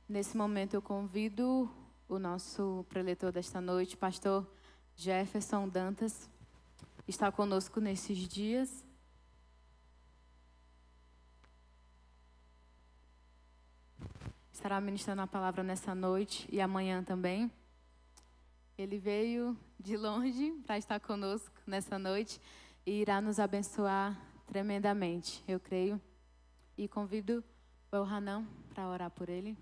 Nesse momento eu convido o nosso preletor desta noite, pastor Jefferson Dantas, está conosco nesses dias. Estará ministrando a palavra nessa noite e amanhã também. Ele veio de longe para estar conosco nessa noite e irá nos abençoar tremendamente, eu creio. E convido o Elhanan para orar por ele.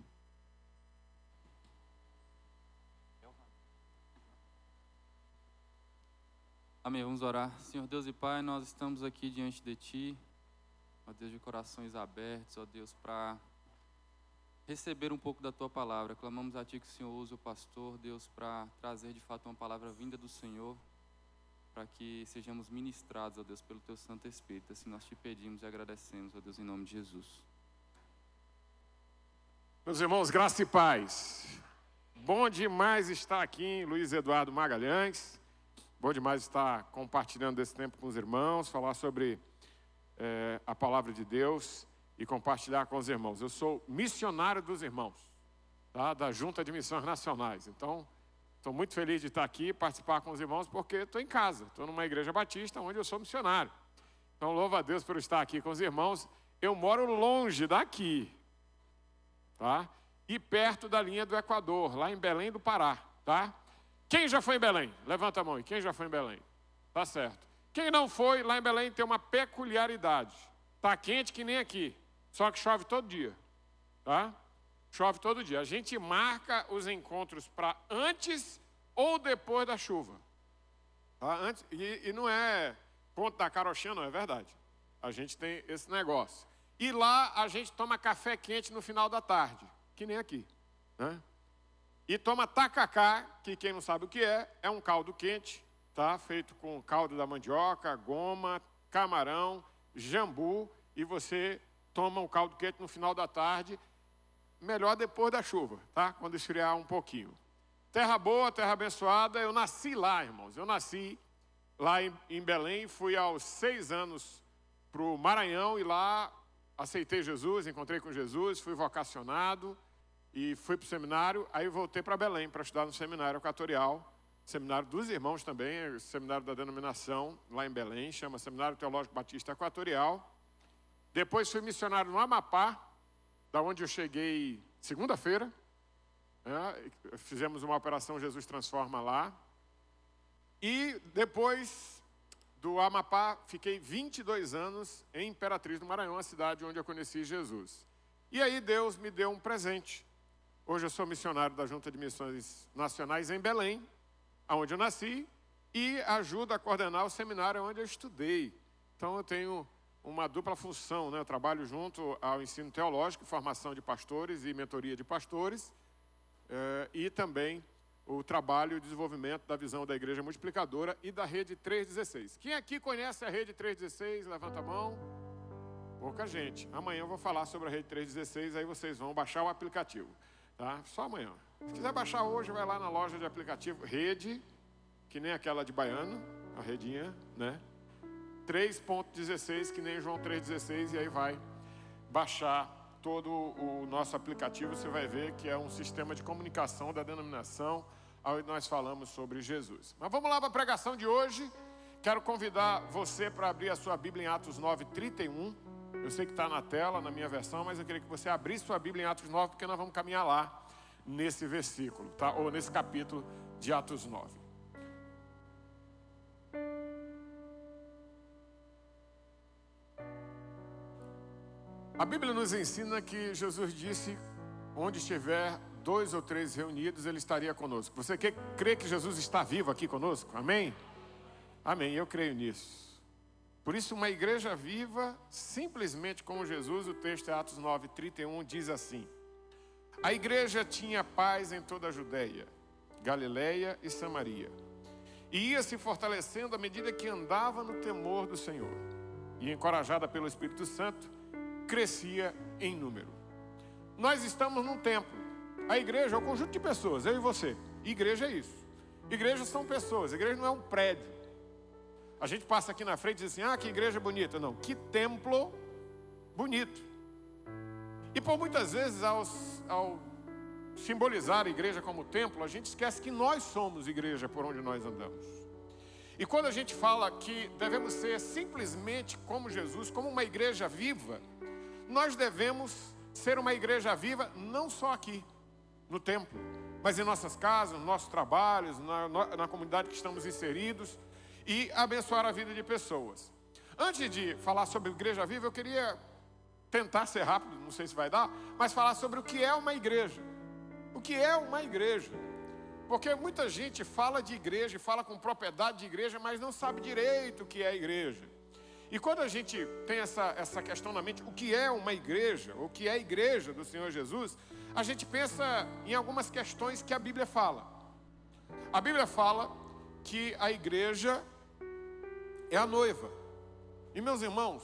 Amém, vamos orar. Senhor Deus e Pai, nós estamos aqui diante de Ti, ó Deus, de corações abertos, ó Deus, para receber um pouco da Tua palavra. Clamamos a Ti que o Senhor use o pastor, Deus, para trazer de fato uma palavra vinda do Senhor, para que sejamos ministrados, ó Deus, pelo Teu Santo Espírito. Assim nós Te pedimos e agradecemos, ó Deus, em nome de Jesus. Meus irmãos, graça e paz. Bom demais estar aqui em Luiz Eduardo Magalhães. Bom demais estar compartilhando esse tempo com os irmãos, falar sobre a palavra de Deus e compartilhar com os irmãos. Eu sou missionário dos irmãos, tá? Da Junta de Missões Nacionais. Então, estou muito feliz de estar aqui e participar com os irmãos, porque estou em casa, estou numa igreja batista onde eu sou missionário. Então, louvo a Deus por estar aqui com os irmãos. Eu moro longe daqui, tá? E perto da linha do Equador, lá em Belém do Pará, tá? Quem já foi em Belém? Levanta a mão aí. Quem já foi em Belém? Tá certo. Quem não foi, lá em Belém tem uma peculiaridade. Tá quente que nem aqui, só que chove todo dia, tá? Chove todo dia. A gente marca os encontros para antes ou depois da chuva. Tá? Antes, e não é ponto da carochinha, não, é verdade. A gente tem esse negócio. E lá a gente toma café quente no final da tarde, que nem aqui, né? E toma tacacá, que quem não sabe o que é um caldo quente, tá? Feito com caldo da mandioca, goma, camarão, jambu, e você toma o caldo quente no final da tarde, melhor depois da chuva, tá? Quando esfriar um pouquinho. Terra boa, terra abençoada. Eu nasci lá, irmãos. Eu nasci lá em Belém, fui aos 6 anos para o Maranhão e lá aceitei Jesus, encontrei com Jesus, fui vocacionado e fui para o seminário. Aí voltei para Belém para estudar no seminário equatorial, seminário dos irmãos também, seminário da denominação lá em Belém, chama Seminário Teológico Batista Equatorial. Depois fui missionário no Amapá, da onde eu cheguei segunda-feira. Fizemos uma operação Jesus Transforma lá. E depois do Amapá, fiquei 22 anos em Imperatriz do Maranhão, a cidade onde eu conheci Jesus. E aí Deus me deu um presente. Hoje eu sou missionário da Junta de Missões Nacionais em Belém, onde eu nasci, e ajudo a coordenar o seminário onde eu estudei. Então eu tenho uma dupla função, né? Eu trabalho junto ao ensino teológico, formação de pastores e mentoria de pastores, e também o trabalho e desenvolvimento da visão da Igreja Multiplicadora e da Rede 316. Quem aqui conhece a Rede 316? Levanta a mão. Pouca gente. Amanhã eu vou falar sobre a Rede 316, aí vocês vão baixar o aplicativo, tá? Só amanhã. Se quiser baixar hoje, vai lá na loja de aplicativo Rede, que nem aquela de Baiano, a redinha, né? 3.16, que nem João 3.16, e aí vai baixar todo o nosso aplicativo. Você vai ver que é um sistema de comunicação da denominação, onde nós falamos sobre Jesus. Mas vamos lá para a pregação de hoje. Quero convidar você para abrir a sua Bíblia em Atos 9:31. Eu sei que está na tela, na minha versão, mas eu queria que você abrisse sua Bíblia em Atos 9, porque nós vamos caminhar lá nesse versículo, tá? Ou nesse capítulo de Atos 9. A Bíblia nos ensina que Jesus disse: onde estiver 2 ou 3 reunidos, Ele estaria conosco. Você crê que Jesus está vivo aqui conosco? Amém? Amém, eu creio nisso. Por isso, uma igreja viva, simplesmente como Jesus, o texto é Atos 9:31, diz assim: a igreja tinha paz em toda a Judeia, Galileia e Samaria, e ia se fortalecendo à medida que andava no temor do Senhor, e encorajada pelo Espírito Santo, crescia em número. Nós estamos num templo. A igreja é um conjunto de pessoas, eu e você. Igreja é isso. Igreja são pessoas, a igreja não é um prédio. A gente passa aqui na frente e diz assim: ah, que igreja bonita. Não, que templo bonito. E por muitas vezes, ao simbolizar a igreja como templo, a gente esquece que nós somos igreja por onde nós andamos. E quando a gente fala que devemos ser simplesmente como Jesus, como uma igreja viva, nós devemos ser uma igreja viva não só aqui, no templo, mas em nossas casas, nos nossos trabalhos, na comunidade que estamos inseridos, e abençoar a vida de pessoas. Antes de falar sobre igreja viva, eu queria tentar ser rápido, não sei se vai dar, mas falar sobre o que é uma igreja. O que é uma igreja? Porque muita gente fala de igreja, fala com propriedade de igreja, mas não sabe direito o que é igreja. E quando a gente tem essa questão na mente, o que é uma igreja, o que é a igreja do Senhor Jesus, a gente pensa em algumas questões que a Bíblia fala. A Bíblia fala que a igreja é a noiva. E meus irmãos,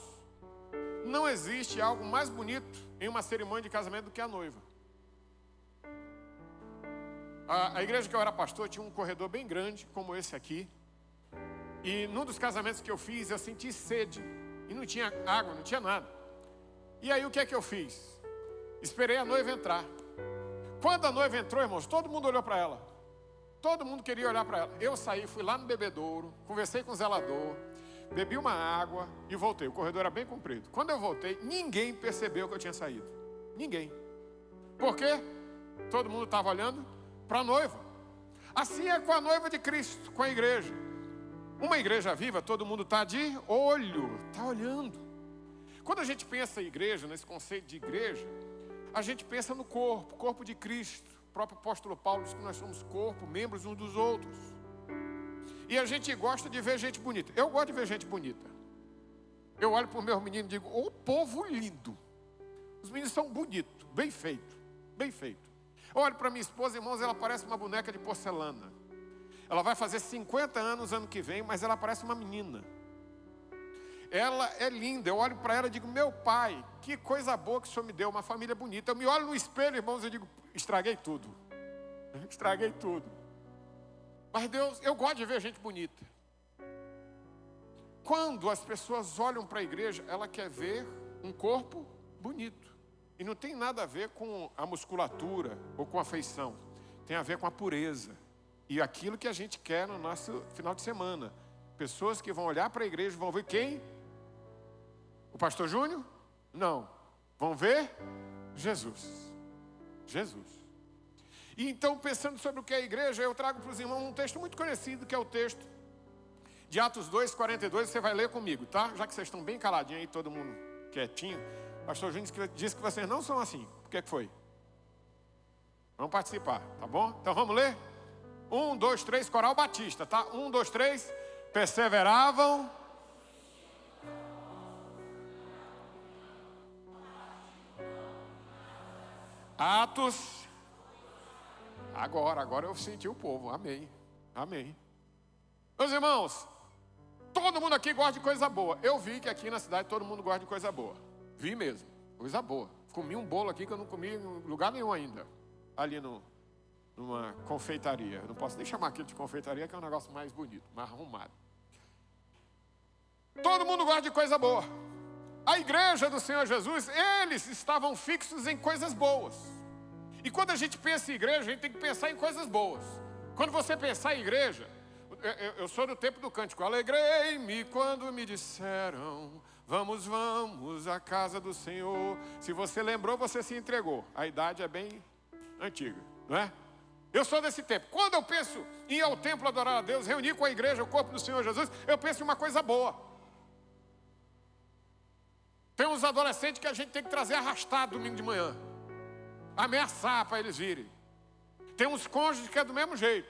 não existe algo mais bonito em uma cerimônia de casamento do que a noiva. A igreja que eu era pastor tinha um corredor bem grande, como esse aqui. E num dos casamentos que eu fiz, eu senti sede. E não tinha água, não tinha nada. E aí o que é que eu fiz? Esperei a noiva entrar. Quando a noiva entrou, irmãos, todo mundo olhou para ela. Todo mundo queria olhar para ela. Eu saí, fui lá no bebedouro, conversei com o zelador, bebi uma água e voltei. O corredor era bem comprido. Quando eu voltei, ninguém percebeu que eu tinha saído. Ninguém. Por quê? Todo mundo estava olhando para a noiva. Assim é com a noiva de Cristo, com a igreja. Uma igreja viva, todo mundo está de olho, está olhando. Quando a gente pensa em igreja, nesse conceito de igreja, a gente pensa no corpo de Cristo. O próprio apóstolo Paulo diz que nós somos corpo, membros uns dos outros. E a gente gosta de ver gente bonita. Eu gosto de ver gente bonita. Eu olho para o meu menino e digo, ô povo lindo. Os meninos são bonitos, bem feito, bem feito. Eu olho para minha esposa, irmãos, ela parece uma boneca de porcelana. Ela vai fazer 50 anos ano que vem, mas ela parece uma menina. Ela é linda, eu olho para ela e digo, meu pai, que coisa boa que o Senhor me deu, uma família bonita. Eu me olho no espelho, irmãos, e digo, estraguei tudo. Estraguei tudo. Mas Deus, eu gosto de ver gente bonita. Quando as pessoas olham para a igreja, ela quer ver um corpo bonito. E não tem nada a ver com a musculatura ou com a feição. Tem a ver com a pureza. E aquilo que a gente quer no nosso final de semana. Pessoas que vão olhar para a igreja e vão ver quem? O pastor Júnior? Não. Vão ver Jesus. Jesus. E então, pensando sobre o que é a igreja, eu trago para os irmãos um texto muito conhecido, que é o texto de Atos 2, 42. Você vai ler comigo, tá? Já que vocês estão bem caladinhos aí, todo mundo quietinho. O pastor Júnior disse que vocês não são assim. Por que foi? Vamos participar, tá bom? Então vamos ler? 1, 2, 3, Coral Batista, tá? 1, 2, 3. Perseveravam. Atos. Agora eu senti o povo. Amém. Amém. Meus irmãos, todo mundo aqui gosta de coisa boa. Eu vi que aqui na cidade todo mundo gosta de coisa boa. Vi mesmo. Coisa boa. Comi um bolo aqui que eu não comi em lugar nenhum ainda. Ali numa confeitaria. Eu não posso nem chamar aquilo de confeitaria, que é um negócio mais bonito, mais arrumado. Todo mundo gosta de coisa boa. A igreja do Senhor Jesus, eles estavam fixos em coisas boas. E quando a gente pensa em igreja, a gente tem que pensar em coisas boas. Quando você pensar em igreja, eu sou do tempo do cântico. Alegrei-me quando me disseram, vamos à casa do Senhor. Se você lembrou, você se entregou. A idade é bem antiga, não é? Eu sou desse tempo. Quando eu penso em ir ao templo adorar a Deus, reunir com a igreja, o corpo do Senhor Jesus, eu penso em uma coisa boa. Tem uns adolescentes que a gente tem que trazer arrastado domingo de manhã. Ameaçar para eles virem. Tem uns cônjuges que é do mesmo jeito.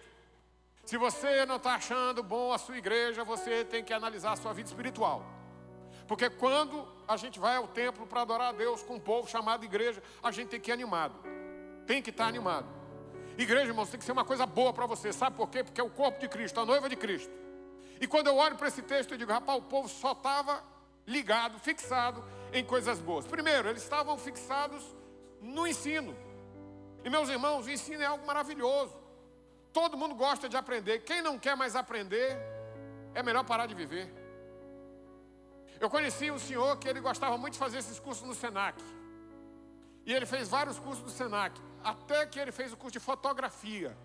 Se você não está achando bom a sua igreja, você tem que analisar a sua vida espiritual. Porque quando a gente vai ao templo para adorar a Deus com um povo chamado igreja, a gente tem que ir animado. Tem que estar animado. Igreja, irmãos, tem que ser uma coisa boa para você. Sabe por quê? Porque é o corpo de Cristo, a noiva de Cristo. E quando eu olho para esse texto, eu digo, rapaz, o povo só estava ligado, fixado em coisas boas. Primeiro, eles estavam fixados no ensino. E meus irmãos, o ensino é algo maravilhoso. Todo mundo gosta de aprender. Quem não quer mais aprender, é melhor parar de viver. Eu conheci um senhor que ele gostava muito de fazer esses cursos no Senac. E ele fez vários cursos do Senac, até que ele fez o curso de fotografia.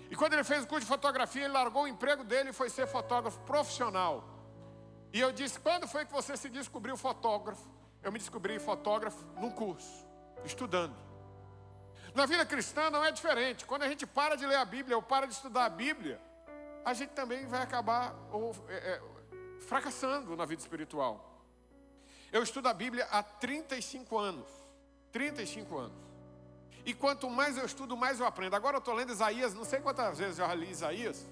E quando ele fez o curso de fotografia, ele largou o emprego dele e foi ser fotógrafo profissional. E eu disse, quando foi que você se descobriu fotógrafo? Eu me descobri fotógrafo num curso, estudando. Na vida cristã não é diferente. Quando a gente para de ler a Bíblia ou para de estudar a Bíblia, a gente também vai acabar fracassando na vida espiritual. Eu estudo a Bíblia há 35 anos. 35 anos. E quanto mais eu estudo, mais eu aprendo. Agora eu estou lendo Isaías, não sei quantas vezes eu já li Isaías.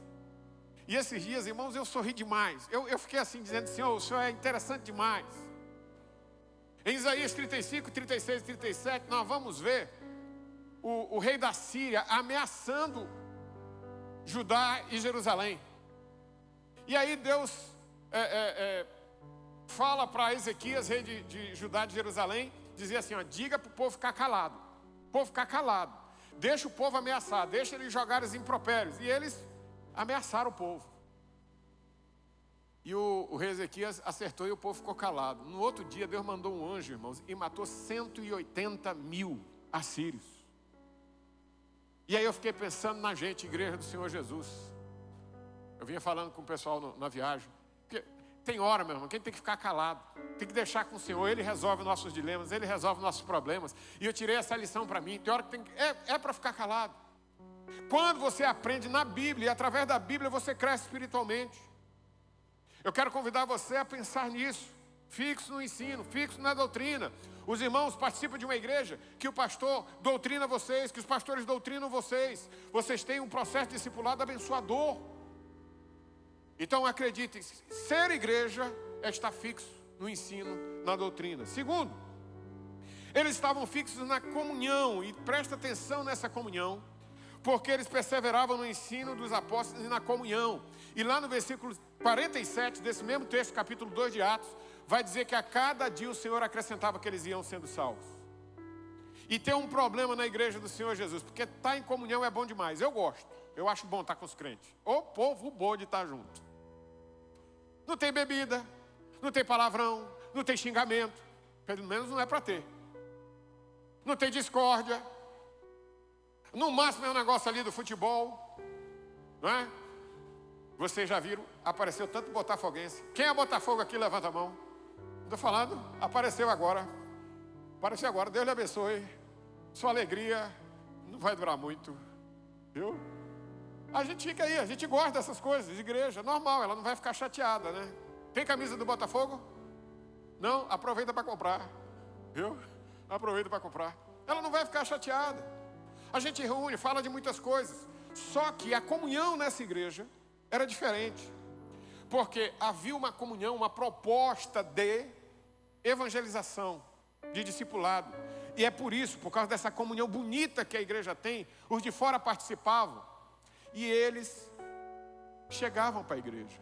E esses dias, irmãos, eu sorri demais. Eu fiquei assim, dizendo, Senhor, o Senhor é interessante demais. Em Isaías 35, 36 e 37, nós vamos ver o rei da Síria ameaçando Judá e Jerusalém. E aí Deus fala para Ezequias, rei de Judá e de Jerusalém, dizia assim, ó, diga para o povo ficar calado. O povo ficar calado. Deixa o povo ameaçar, deixa eles jogar os impropérios. E eles ameaçaram o povo. E o rei Ezequias acertou e o povo ficou calado. No outro dia, Deus mandou um anjo, irmãos, e matou 180 mil assírios. E aí eu fiquei pensando na gente, igreja do Senhor Jesus. Eu vinha falando com o pessoal na viagem. Porque tem hora, meu irmão, que a gente tem que ficar calado. Tem que deixar com o Senhor. Ele resolve nossos dilemas, Ele resolve nossos problemas. E eu tirei essa lição para mim. Tem hora que é para ficar calado. Quando você aprende na Bíblia, e através da Bíblia você cresce espiritualmente. Eu quero convidar você a pensar nisso. Fixo no ensino, fixo na doutrina. Os irmãos participam de uma igreja que o pastor doutrina vocês, que os pastores doutrinam vocês. Vocês têm um processo discipulado abençoador. Então acreditem, ser igreja é estar fixo no ensino, na doutrina. Segundo, eles estavam fixos na comunhão, e presta atenção nessa comunhão, porque eles perseveravam no ensino dos apóstolos e na comunhão. E lá no versículo 47 desse mesmo texto, capítulo 2 de Atos, vai dizer que a cada dia o Senhor acrescentava que eles iam sendo salvos. E tem um problema na igreja do Senhor Jesus, porque estar em comunhão é bom demais. Eu gosto, eu acho bom estar com os crentes. O povo bom de estar junto. Não tem bebida, não tem palavrão, não tem xingamento. Pelo menos não é para ter. Não tem discórdia. No máximo é um negócio ali do futebol, não é? Vocês já viram, apareceu tanto botafoguense. Quem é Botafogo aqui, levanta a mão. Estou falando, apareceu agora. Apareceu agora, Deus lhe abençoe. Sua alegria não vai durar muito, viu? A gente fica aí, a gente gosta dessas coisas, de igreja, normal, ela não vai ficar chateada, né? Tem camisa do Botafogo? Não? Aproveita para comprar, viu? Aproveita para comprar. Ela não vai ficar chateada. A gente reúne, fala de muitas coisas. Só que a comunhão nessa igreja era diferente. Porque havia uma comunhão, uma proposta de evangelização, de discipulado. E é por isso, por causa dessa comunhão bonita que a igreja tem, os de fora participavam. E eles chegavam para a igreja.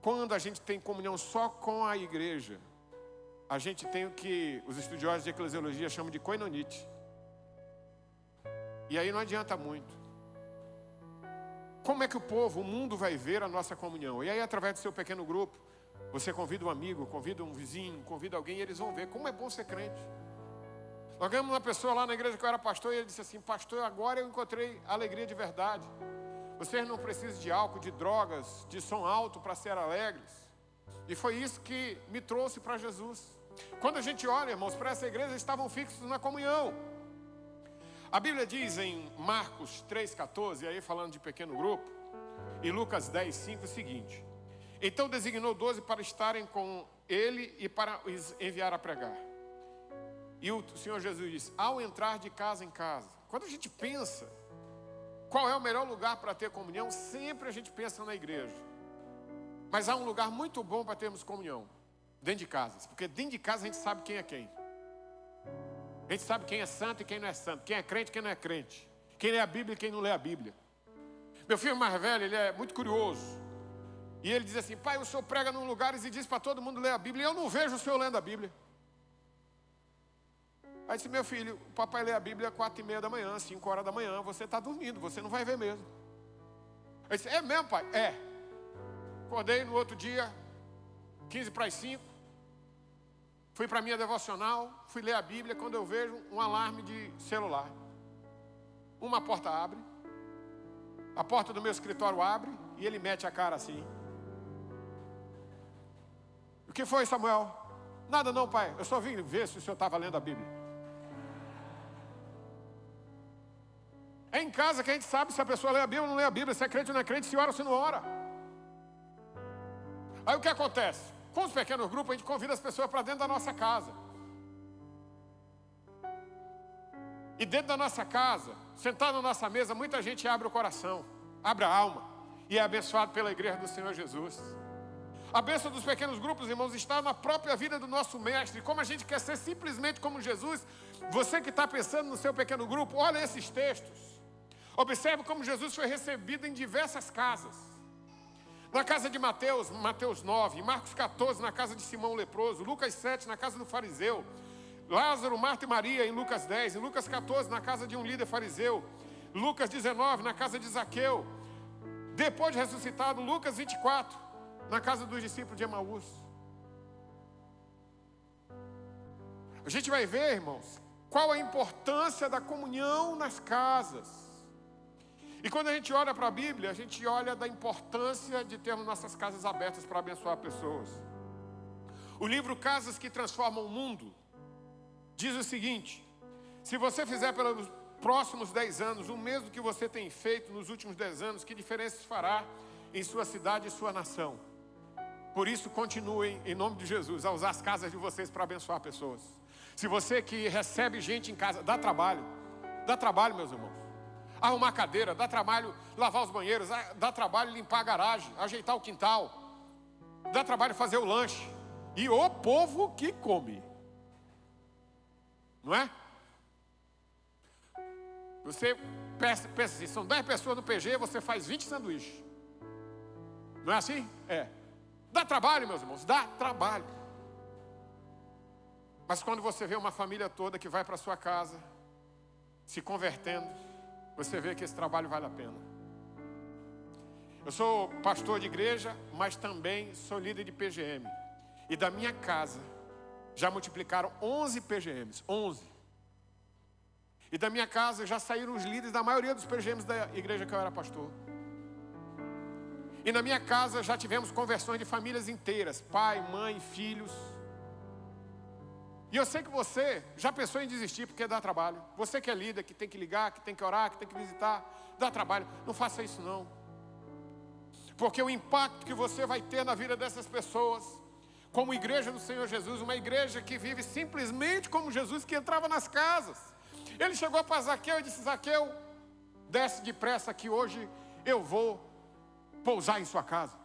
Quando a gente tem comunhão só com a igreja, a gente tem o que os estudiosos de eclesiologia chamam de koinonite. E aí não adianta muito. Como é que o mundo vai ver a nossa comunhão? E aí, através do seu pequeno grupo, você convida um amigo, convida um vizinho, convida alguém, e eles vão ver como é bom ser crente. Nós ganhamos uma pessoa lá na igreja que eu era pastor, e ele disse assim, pastor, agora eu encontrei alegria de verdade. Vocês não precisam de álcool, de drogas, de som alto para ser alegres. E foi isso que me trouxe para Jesus. Quando a gente olha, irmãos, para essa igreja, eles estavam fixos na comunhão. A Bíblia diz em Marcos 3,14, aí falando de pequeno grupo, e Lucas 10,5 o seguinte: então designou 12 para estarem com ele e para os enviar a pregar. E o Senhor Jesus disse, ao entrar de casa em casa. Quando a gente pensa qual é o melhor lugar para ter comunhão, sempre a gente pensa na igreja. Mas há um lugar muito bom para termos comunhão, dentro de casa. Porque dentro de casa a gente sabe quem é quem. A gente sabe quem é santo e quem não é santo, quem é crente e quem não é crente, quem lê a Bíblia e quem não lê a Bíblia. Meu filho mais velho, ele é muito curioso. E ele diz assim, pai, o senhor prega num lugar e diz para todo mundo ler a Bíblia, e eu não vejo o senhor lendo a Bíblia. Aí disse, meu filho, o papai lê a Bíblia às 4h30 da manhã, 5 horas da manhã, você está dormindo, você não vai ver mesmo. Aí disse, é mesmo, pai? É. Acordei no outro dia, 4:45, Fui para a minha devocional, fui ler a Bíblia, quando eu vejo um alarme de celular. Uma porta abre, a porta do meu escritório abre e ele mete a cara assim. O que foi, Samuel? Nada não, pai, eu só vim ver se o senhor estava lendo a Bíblia. É em casa que a gente sabe se a pessoa lê a Bíblia ou não lê a Bíblia, se é crente ou não é crente, se ora ou se não ora. Aí o que acontece? Com os pequenos grupos, a gente convida as pessoas para dentro da nossa casa. E dentro da nossa casa, sentado na nossa mesa, muita gente abre o coração, abre a alma e é abençoado pela igreja do Senhor Jesus. A bênção dos pequenos grupos, irmãos, está na própria vida do nosso mestre. Como a gente quer ser simplesmente como Jesus, você que está pensando no seu pequeno grupo, olha esses textos. Observe como Jesus foi recebido em diversas casas. Na casa de Mateus, Mateus 9, Marcos 14, na casa de Simão o leproso, Lucas 7, na casa do fariseu, Lázaro, Marta e Maria, em Lucas 10, em Lucas 14, na casa de um líder fariseu, Lucas 19, na casa de Zaqueu, depois de ressuscitado, Lucas 24, na casa dos discípulos de Emaús. A gente vai ver, irmãos, qual a importância da comunhão nas casas. E quando a gente olha para a Bíblia, a gente olha da importância de termos nossas casas abertas para abençoar pessoas. O livro Casas que Transformam o Mundo diz o seguinte: se você fizer pelos próximos 10 anos o mesmo que você tem feito nos últimos 10 anos, que diferença fará em sua cidade e sua nação? Por isso, continuem, em nome de Jesus, a usar as casas de vocês para abençoar pessoas. Se você que recebe gente em casa, dá trabalho, meus irmãos. Arrumar cadeira, dá trabalho lavar os banheiros, dá trabalho limpar a garagem, ajeitar o quintal, dá trabalho fazer o lanche. E o povo que come, não é? Você pensa assim, são 10 pessoas no PG, você faz 20 sanduíches. Não é assim? É. Dá trabalho, meus irmãos, dá trabalho. Mas quando você vê uma família toda que vai para sua casa, se convertendo, você vê que esse trabalho vale a pena. Eu sou pastor de igreja, mas também sou líder de PGM. E da minha casa, já multiplicaram 11 PGMs, 11. E da minha casa já saíram os líderes da maioria dos PGMs da igreja que eu era pastor. E na minha casa já tivemos conversões de famílias inteiras, pai, mãe, filhos. E eu sei que você já pensou em desistir porque dá trabalho. Você que é líder, que tem que ligar, que tem que orar, que tem que visitar, dá trabalho. Não faça isso não. Porque o impacto que você vai ter na vida dessas pessoas, como igreja do Senhor Jesus, uma igreja que vive simplesmente como Jesus, que entrava nas casas. Ele chegou para Zaqueu e disse: Zaqueu, desce depressa que hoje eu vou pousar em sua casa.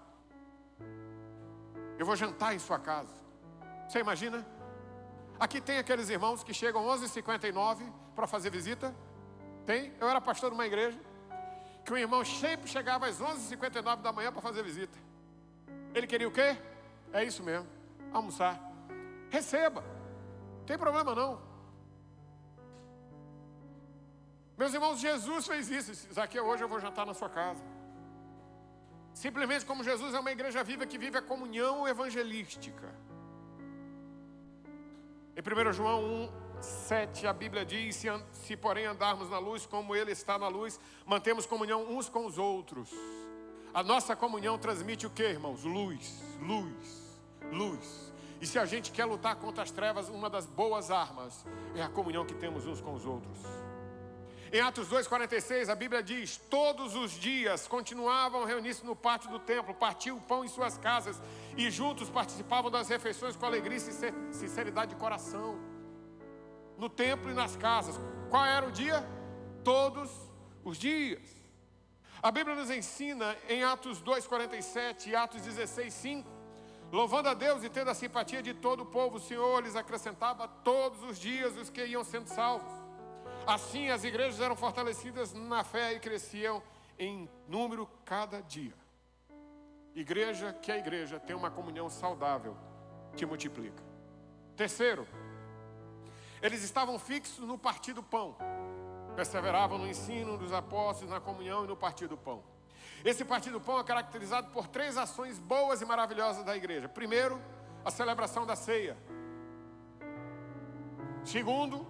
Eu vou jantar em sua casa. Você imagina? Aqui tem aqueles irmãos que chegam 11h59 para fazer visita. Tem? Eu era pastor de uma igreja que o irmão sempre chegava às 11h59 da manhã para fazer visita. Ele queria o quê? É isso mesmo, almoçar. Receba, não tem problema não. Meus irmãos, Jesus fez isso. Zaqueu, hoje eu vou jantar na sua casa. Simplesmente como Jesus é uma igreja viva que vive a comunhão evangelística. Em 1 João 1:7, a Bíblia diz: se porém andarmos na luz como Ele está na luz, mantemos comunhão uns com os outros. A nossa comunhão transmite o que, irmãos? Luz, luz, luz. E se a gente quer lutar contra as trevas, uma das boas armas é a comunhão que temos uns com os outros. Em Atos 2:46, a Bíblia diz: todos os dias continuavam a reunir-se no pátio do templo, partiam o pão em suas casas e juntos participavam das refeições com alegria e sinceridade de coração. No templo e nas casas. Qual era o dia? Todos os dias. A Bíblia nos ensina em Atos 2:47 e Atos 16:5, louvando a Deus e tendo a simpatia de todo o povo, o Senhor lhes acrescentava todos os dias os que iam sendo salvos. Assim as igrejas eram fortalecidas na fé e cresciam em número cada dia. Igreja que a igreja tem uma comunhão saudável que multiplica. Terceiro, eles estavam fixos no partir do pão. Perseveravam no ensino dos apóstolos, na comunhão e no partir do pão. Esse partir do pão é caracterizado por 3 ações boas e maravilhosas da igreja. Primeiro, a celebração da ceia. Segundo,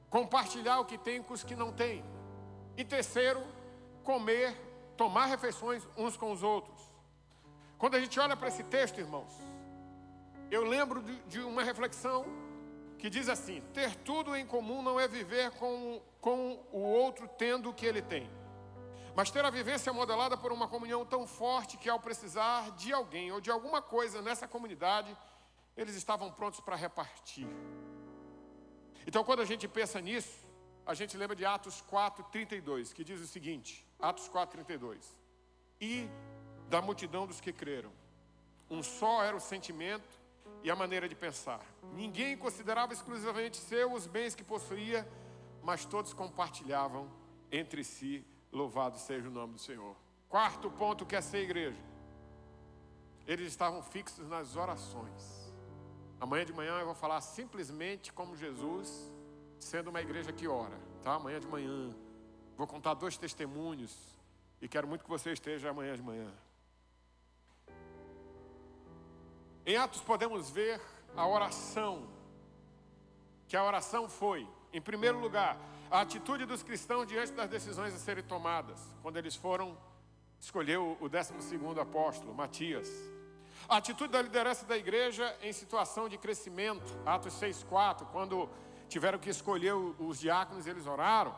compartilhar o que tem com os que não têm. E terceiro, tomar refeições uns com os outros. Quando a gente olha para esse texto, irmãos, eu lembro de uma reflexão que diz assim: ter tudo em comum não é viver com o outro tendo o que ele tem, mas ter a vivência modelada por uma comunhão tão forte que, ao precisar de alguém ou de alguma coisa nessa comunidade, eles estavam prontos para repartir. Então, quando a gente pensa nisso, a gente lembra de Atos 4:32, que diz o seguinte, Atos 4:32: e da multidão dos que creram, um só era o sentimento e a maneira de pensar. Ninguém considerava exclusivamente seus os bens que possuía, mas todos compartilhavam entre si. Louvado seja o nome do Senhor. Quarto ponto que é ser igreja. Eles estavam fixos nas orações. Amanhã de manhã eu vou falar simplesmente como Jesus, sendo uma igreja que ora, tá? Amanhã de manhã vou contar 2 testemunhos e quero muito que você esteja amanhã de manhã. Em Atos podemos ver a oração, que a oração foi, em primeiro lugar, a atitude dos cristãos diante das decisões a serem tomadas, quando eles foram escolher o 12º apóstolo, Matias. A atitude da liderança da igreja em situação de crescimento, Atos 6:4, quando tiveram que escolher os diáconos, eles oraram.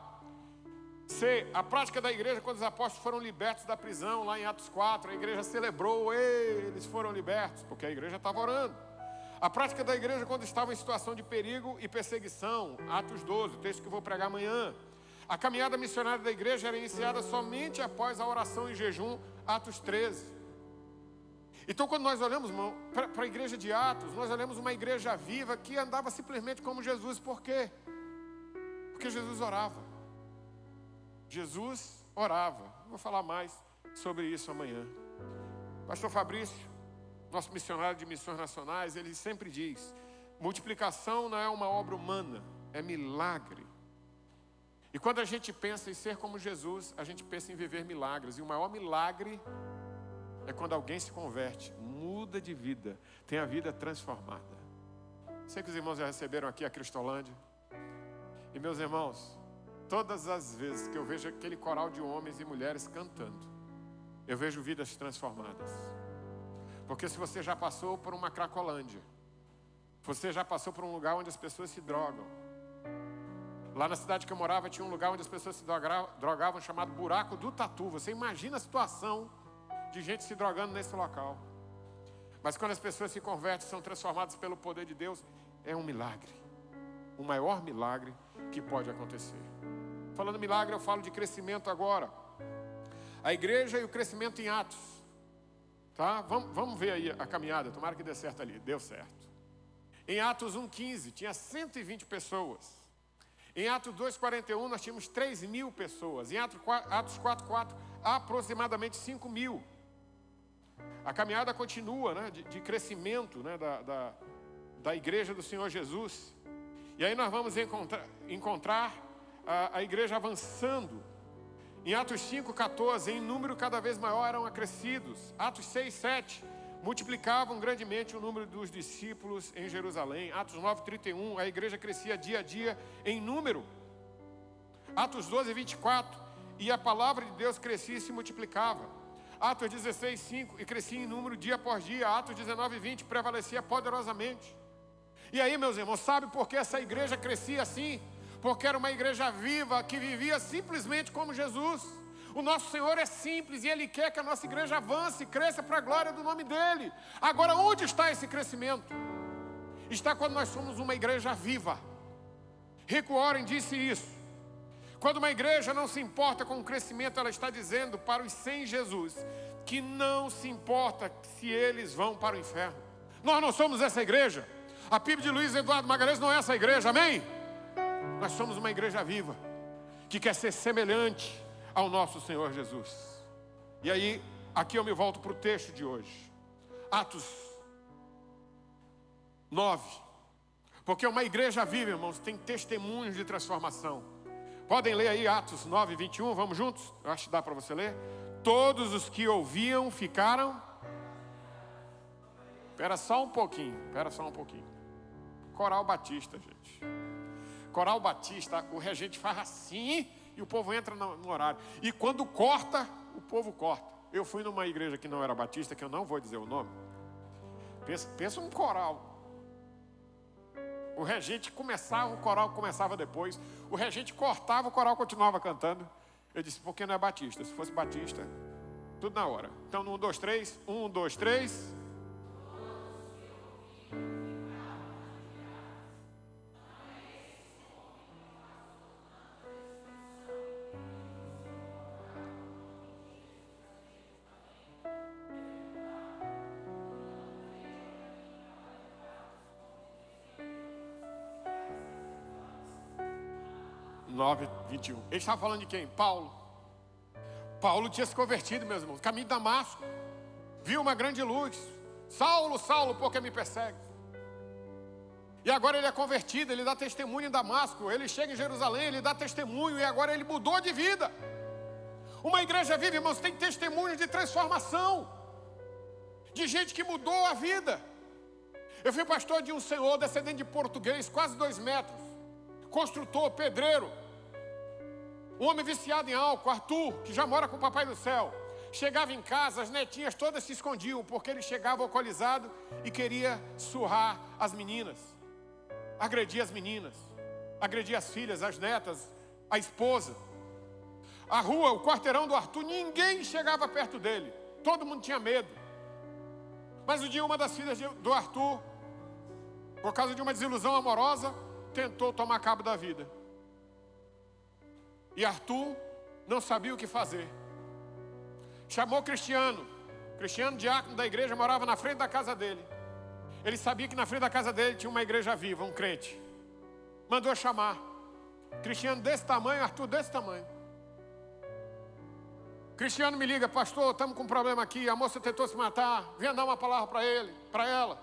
C, a prática da igreja quando os apóstolos foram libertos da prisão, lá em Atos 4, a igreja celebrou, eles foram libertos, porque a igreja estava orando. A prática da igreja quando estavam em situação de perigo e perseguição, Atos 12, o texto que eu vou pregar amanhã. A caminhada missionária da igreja era iniciada somente após a oração e jejum, Atos 13. Então, quando nós olhamos para a igreja de Atos, nós olhamos uma igreja viva que andava simplesmente como Jesus. Por quê? Porque Jesus orava. Jesus orava. Vou falar mais sobre isso amanhã. Pastor Fabrício, nosso missionário de missões nacionais, ele sempre diz: multiplicação não é uma obra humana, é milagre. E quando a gente pensa em ser como Jesus, a gente pensa em viver milagres. E o maior milagre é quando alguém se converte, muda de vida, tem a vida transformada. Sei que os irmãos já receberam aqui a Cristolândia. E meus irmãos, todas as vezes que eu vejo aquele coral de homens e mulheres cantando, eu vejo vidas transformadas. Porque se você já passou por uma Cracolândia, você já passou por um lugar onde as pessoas se drogam. Lá na cidade que eu morava tinha um lugar onde as pessoas se drogavam, chamado Buraco do Tatu. Você imagina a situação de gente se drogando nesse local. Mas quando as pessoas se convertem, são transformadas pelo poder de Deus, é um milagre. O maior milagre que pode acontecer. Falando em milagre, eu falo de crescimento agora. A igreja e o crescimento em Atos. Tá? Vamos ver aí a caminhada, tomara que dê certo ali. Deu certo. Em Atos 1:15 tinha 120 pessoas. Em Atos 2:41 nós tínhamos 3.000 pessoas. Em Atos 4:4 aproximadamente 5.000. A caminhada continua, né, de crescimento, né, da igreja do Senhor Jesus. E aí nós vamos encontrar a igreja avançando. Em Atos 5:14, em número cada vez maior eram acrescidos. Atos 6:7, multiplicavam grandemente o número dos discípulos em Jerusalém. Atos 9:31, a igreja crescia dia a dia em número. Atos 12:24, e a palavra de Deus crescia e se multiplicava. Atos 16:5, e crescia em número dia após dia. Atos 19:20, prevalecia poderosamente. E aí, meus irmãos, sabe por que essa igreja crescia assim? Porque era uma igreja viva, que vivia simplesmente como Jesus. O nosso Senhor é simples e Ele quer que a nossa igreja avance e cresça para a glória do nome dEle. Agora, onde está esse crescimento? Está quando nós somos uma igreja viva. Rick Warren disse isso. Quando uma igreja não se importa com o crescimento, ela está dizendo para os sem Jesus que não se importa se eles vão para o inferno. Nós não somos essa igreja. A PIB de Luiz Eduardo Magalhães não é essa igreja, amém? Nós somos uma igreja viva, que quer ser semelhante ao nosso Senhor Jesus. E aí, aqui eu me volto para o texto de hoje. Atos 9. Porque uma igreja viva, irmãos, tem testemunhos de transformação. Podem ler aí Atos 9:21, vamos juntos? Eu acho que dá para você ler. Todos os que ouviam ficaram... Espera só um pouquinho. Coral Batista, gente. Coral Batista, o regente faz assim e o povo entra no horário. E quando corta, o povo corta. Eu fui numa igreja que não era batista, que eu não vou dizer o nome. Pensa um coral. O regente começava, o coral começava depois. O regente cortava, o coral continuava cantando. Eu disse, porque não é batista? Se fosse batista, tudo na hora. Então, no 1, 2, 3. 1, 2, 3. (9, 21). Ele estava falando de quem? Paulo. Paulo tinha se convertido, meus irmãos. Caminho de Damasco. Viu uma grande luz. Saulo, Saulo, por que me persegue? E agora ele é convertido, ele dá testemunho em Damasco. Ele chega em Jerusalém, ele dá testemunho. E agora ele mudou de vida. Uma igreja viva, irmãos, tem testemunhos de transformação. De gente que mudou a vida. Eu fui pastor de um senhor descendente de português, quase 2 metros. Construtor, pedreiro. Um homem viciado em álcool, Arthur, que já mora com o Papai do Céu. Chegava em casa, as netinhas todas se escondiam, porque ele chegava alcoolizado e queria surrar as meninas. Agredia as meninas. Agredia as filhas, as netas, a esposa. A rua, o quarteirão do Arthur, ninguém chegava perto dele. Todo mundo tinha medo. Mas um dia uma das filhas do Arthur, por causa de uma desilusão amorosa, tentou tomar cabo da vida. E Arthur não sabia o que fazer. Chamou Cristiano. Cristiano, diácono da igreja, morava na frente da casa dele. Ele sabia que na frente da casa dele tinha uma igreja viva, um crente. Mandou chamar. Cristiano desse tamanho, Arthur desse tamanho. Cristiano me liga, pastor, estamos com um problema aqui. A moça tentou se matar. Venha dar uma palavra para ele, para ela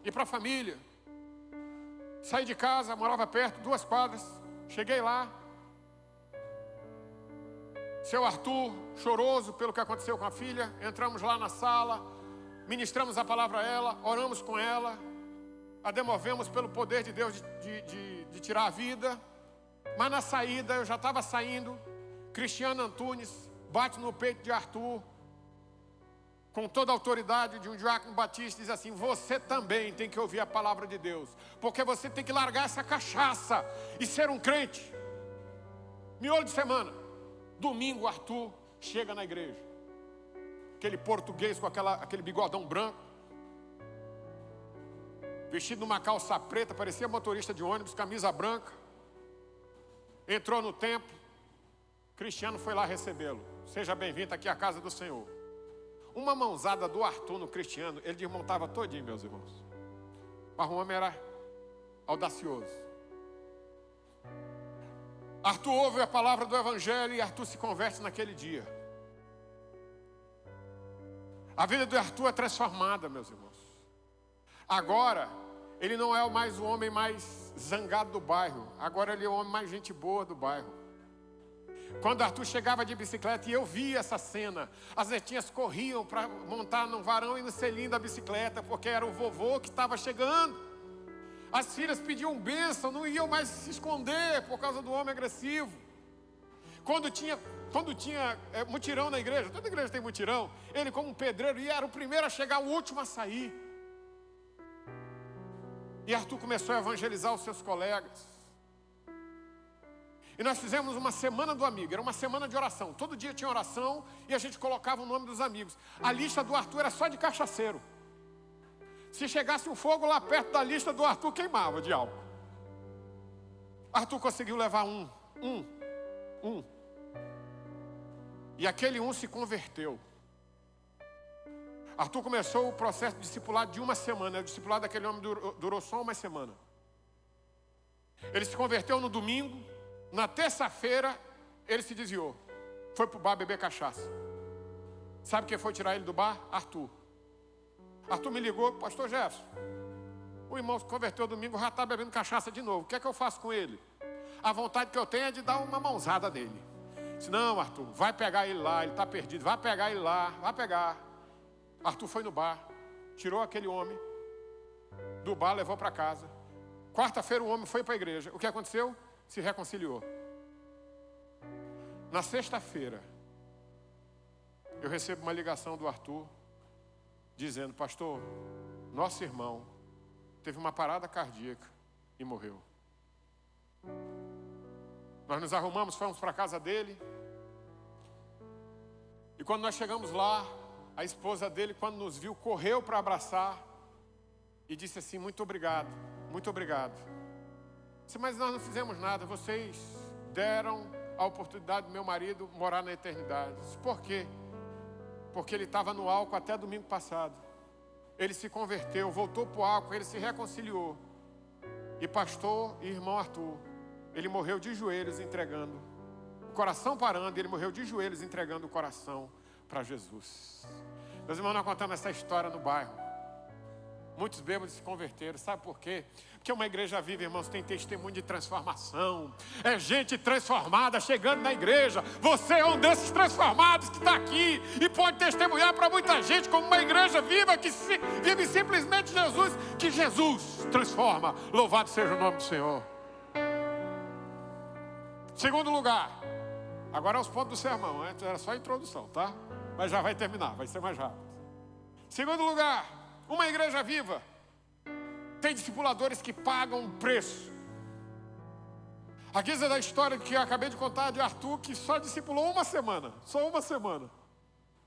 e para a família. Saí de casa, morava perto, 2 quadras. Cheguei lá. Seu Arthur, choroso pelo que aconteceu com a filha. Entramos lá na sala, ministramos a palavra a ela, oramos com ela, a demovemos pelo poder de Deus de tirar a vida. Mas na saída, eu já estava saindo, Cristiano Antunes bate no peito de Arthur, com toda a autoridade de um diácono batista, diz assim: você também tem que ouvir a palavra de Deus, porque você tem que largar essa cachaça e ser um crente. Miolo de semana. Domingo, Arthur chega na igreja. Aquele português com aquele bigodão branco, vestido numa calça preta, parecia motorista de ônibus, camisa branca. Entrou no templo. Cristiano foi lá recebê-lo. Seja bem-vindo aqui à casa do Senhor. Uma mãozada do Arthur no Cristiano, ele desmontava todinho, meus irmãos. Mas o homem era audacioso. Arthur ouve a palavra do Evangelho e Arthur se converte naquele dia. A vida do Arthur é transformada, meus irmãos. Agora, ele não é mais o homem mais zangado do bairro. Agora ele é o homem mais gente boa do bairro. Quando Arthur chegava de bicicleta e eu via essa cena, as netinhas corriam para montar no varão e no selim da bicicleta, porque era o vovô que estava chegando. As filhas pediam bênção, não iam mais se esconder por causa do homem agressivo. Quando tinha mutirão na igreja, toda igreja tem mutirão, ele como um pedreiro era o primeiro a chegar, o último a sair. E Arthur começou a evangelizar os seus colegas. E nós fizemos uma semana do amigo, era uma semana de oração. Todo dia tinha oração e a gente colocava o nome dos amigos. A lista do Arthur era só de cachaceiro. Se chegasse um fogo lá perto da lista do Arthur, queimava de álcool. Arthur conseguiu levar um. E aquele um se converteu. Arthur começou o processo de discipulado de uma semana. O discipulado daquele homem durou só uma semana. Ele se converteu no domingo. Na terça-feira, ele se desviou. Foi para o bar beber cachaça. Sabe quem foi tirar ele do bar? Arthur. Arthur me ligou: pastor Jefferson, o irmão se converteu domingo, já está bebendo cachaça de novo. O que é que eu faço com ele? A vontade que eu tenho é de dar uma mãozada nele. Disse: não, Arthur, vai pegar ele lá, ele está perdido. Vai pegar ele lá, vai pegar. Arthur foi no bar, tirou aquele homem do bar, levou para casa. Quarta-feira o homem foi para a igreja. O que aconteceu? Se reconciliou. Na sexta-feira, eu recebo uma ligação do Arthur, dizendo: pastor, nosso irmão teve uma parada cardíaca e morreu. Nós nos arrumamos, fomos para a casa dele. E quando nós chegamos lá, a esposa dele, quando nos viu, correu para abraçar e disse assim: muito obrigado, muito obrigado. Disse: mas nós não fizemos nada, vocês deram a oportunidade do meu marido morar na eternidade. Disse: por quê? Porque ele estava no álcool até domingo passado. Ele se converteu, voltou para o álcool, ele se reconciliou. E pastor e irmão Arthur, ele morreu de joelhos entregando, o coração parando, e ele morreu de joelhos entregando o coração para Jesus. Meus irmãos, nós contamos essa história no bairro. Muitos bêbados se converteram. Sabe por quê? Porque uma igreja viva, irmãos, tem testemunho de transformação. É gente transformada chegando na igreja. Você é um desses transformados que está aqui e pode testemunhar para muita gente como uma igreja viva que vive simplesmente Jesus, que Jesus transforma. Louvado seja o nome do Senhor. Segundo lugar, agora é os pontos do sermão. Antes era só a introdução, tá? Mas já vai terminar, vai ser mais rápido. Segundo lugar, uma igreja viva tem discipuladores que pagam um preço. A guisa da história que eu acabei de contar de Arthur, que só discipulou uma semana. Só uma semana.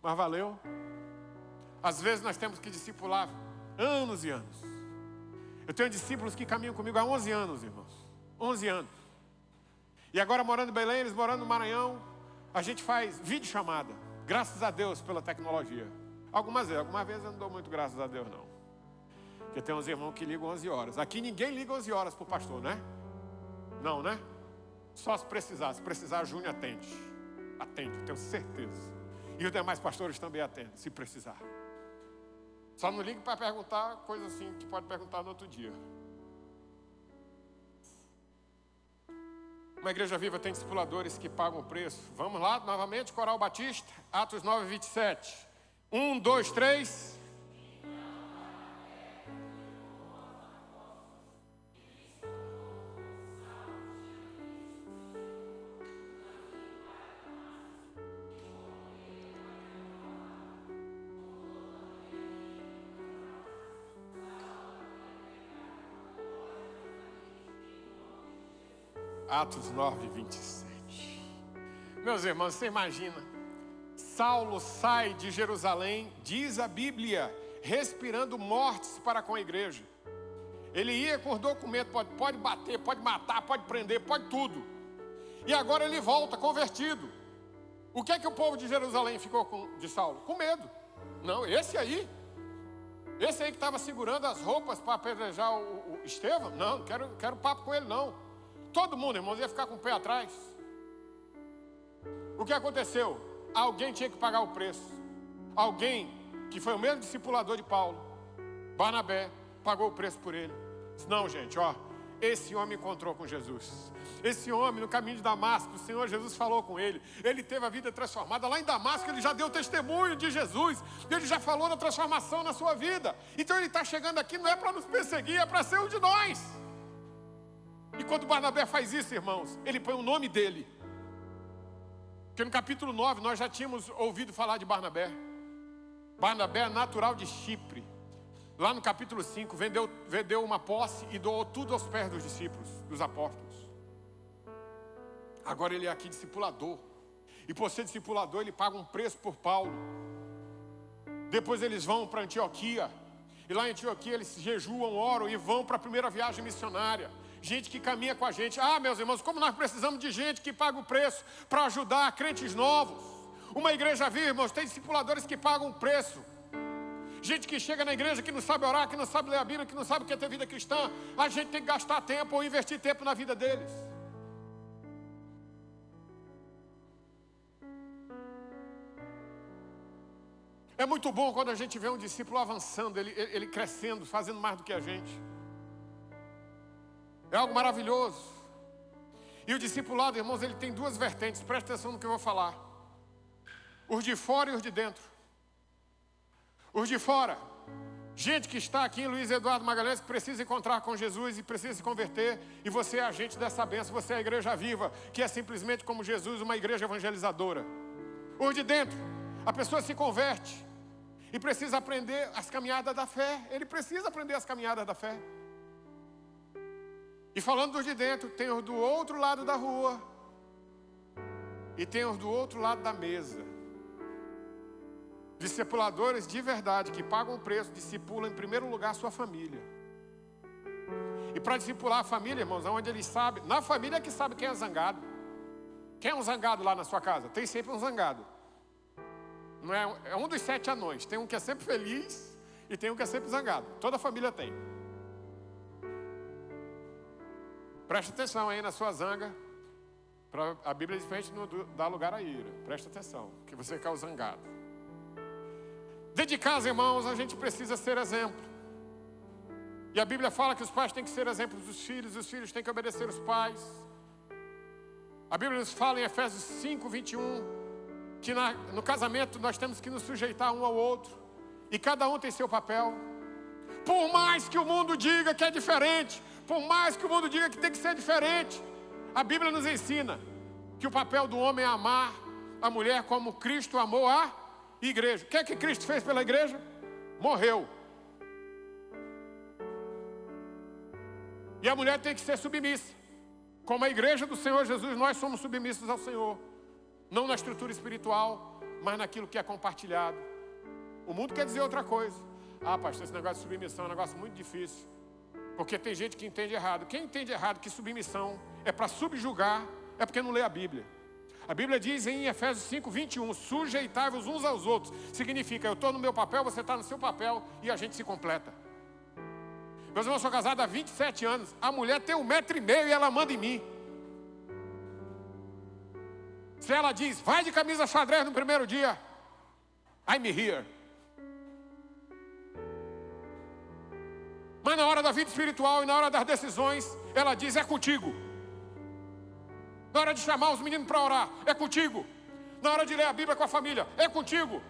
Mas valeu. Às vezes nós temos que discipular anos e anos. Eu tenho discípulos que caminham comigo há 11 anos, irmãos. 11 anos. E agora morando em Belém, eles morando no Maranhão, a gente faz videochamada. Graças a Deus pela tecnologia. Algumas vezes eu não dou muito graças a Deus, não. Porque tem uns irmãos que ligam 11 horas. Aqui ninguém liga 11 horas para o pastor, né? Não, né? Só se precisar. Se precisar, a Júnior atende. Atende, tenho certeza. E os demais pastores também atendem, se precisar. Só não ligue para perguntar coisa assim que pode perguntar no outro dia. Uma igreja viva tem discipuladores que pagam o preço. Vamos lá, novamente, Coral Batista, Atos 9, 27. 1, 2, 3. Atos 9, 27. Meus irmãos, você imagina, Saulo sai de Jerusalém, diz a Bíblia, respirando mortes para com a igreja. Ele ia com os documentos, pode bater, pode matar, pode prender, pode tudo. E agora ele volta convertido. O que é que o povo de Jerusalém ficou de Saulo? Com medo. Não, esse aí que estava segurando as roupas para apedrejar o Estevão, não quero papo com ele não. Todo mundo, irmãos, ia ficar com o pé atrás. O que aconteceu? Alguém tinha que pagar o preço. Alguém que foi o mesmo discipulador de Paulo, Barnabé, pagou o preço por ele. Disse: não, gente, esse homem encontrou com Jesus. Esse homem no caminho de Damasco, o Senhor Jesus falou com ele. Ele teve a vida transformada. Lá em Damasco ele já deu testemunho de Jesus. Ele já falou da transformação na sua vida. Então ele está chegando aqui não é para nos perseguir, é para ser um de nós. E quando Barnabé faz isso, irmãos, ele põe o nome dele. Porque no capítulo 9 nós já tínhamos ouvido falar de Barnabé. Barnabé é natural de Chipre. Lá no capítulo 5 vendeu uma posse e doou tudo aos pés dos discípulos, dos apóstolos. Agora ele é aqui discipulador. E por ser discipulador ele paga um preço por Paulo. Depois eles vão para Antioquia. E lá em Antioquia eles jejuam, oram e vão para a primeira viagem missionária. Gente que caminha com a gente. Meus irmãos, como nós precisamos de gente que paga o preço para ajudar crentes novos. Uma igreja viva, irmãos, tem discipuladores que pagam o preço. Gente que chega na igreja que não sabe orar, que não sabe ler a Bíblia, que não sabe o que é ter vida cristã. A gente tem que gastar tempo ou investir tempo na vida deles. É muito bom quando a gente vê um discípulo avançando, ele crescendo, fazendo mais do que a gente. É algo maravilhoso. E o discipulado, irmãos, ele tem duas vertentes. Presta atenção no que eu vou falar. Os de fora e os de dentro. Os de fora Gente que está aqui em Luiz Eduardo Magalhães, que precisa encontrar com Jesus e precisa se converter, e você é agente dessa bênção, você é a igreja viva, que é simplesmente como Jesus, uma igreja evangelizadora. Por de dentro, a pessoa se converte e precisa aprender as caminhadas da fé. Ele precisa aprender as caminhadas da fé. E falando dos de dentro, tem os do outro lado da rua e tem os do outro lado da mesa. Discipuladores de verdade, que pagam o preço, discipulam em primeiro lugar a sua família. E para discipular a família, irmãos, onde eles sabem, na família é que sabe quem é zangado. Quem é um zangado lá na sua casa? Tem sempre um zangado. Não é um dos 7 anões. Tem um que é sempre feliz e tem um que é sempre zangado. Toda família tem. Presta atenção aí na sua zanga. A Bíblia diz pra gente não dar lugar à ira. Presta atenção, que você quer o zangado. Dentro de casa, irmãos, a gente precisa ser exemplo. E a Bíblia fala que os pais têm que ser exemplos dos filhos, os filhos têm que obedecer os pais. A Bíblia nos fala em Efésios 5, 21, que no casamento nós temos que nos sujeitar um ao outro. E cada um tem seu papel. Por mais que o mundo diga que é diferente, por mais que o mundo diga que tem que ser diferente, a Bíblia nos ensina que o papel do homem é amar a mulher como Cristo amou a igreja. O que é que Cristo fez pela igreja? Morreu. E a mulher tem que ser submissa. Como a igreja do Senhor Jesus, nós somos submissos ao Senhor. Não na estrutura espiritual, mas naquilo que é compartilhado. O mundo quer dizer outra coisa. Ah, pastor, esse negócio de submissão é um negócio muito difícil. Porque tem gente que entende errado. Quem entende errado que submissão é para subjugar, é porque não lê a Bíblia. A Bíblia diz em Efésios 5, 21, sujeitai-vos uns aos outros. Significa, eu estou no meu papel, você está no seu papel e a gente se completa. Meus irmãos, eu sou casado há 27 anos. A mulher tem 1,5 m e ela manda em mim. Se ela diz, vai de camisa xadrez no primeiro dia, I'm here. Mas na hora da vida espiritual e na hora das decisões, ela diz, é contigo. Na hora de chamar os meninos para orar, é contigo. Na hora de ler a Bíblia com a família, é contigo.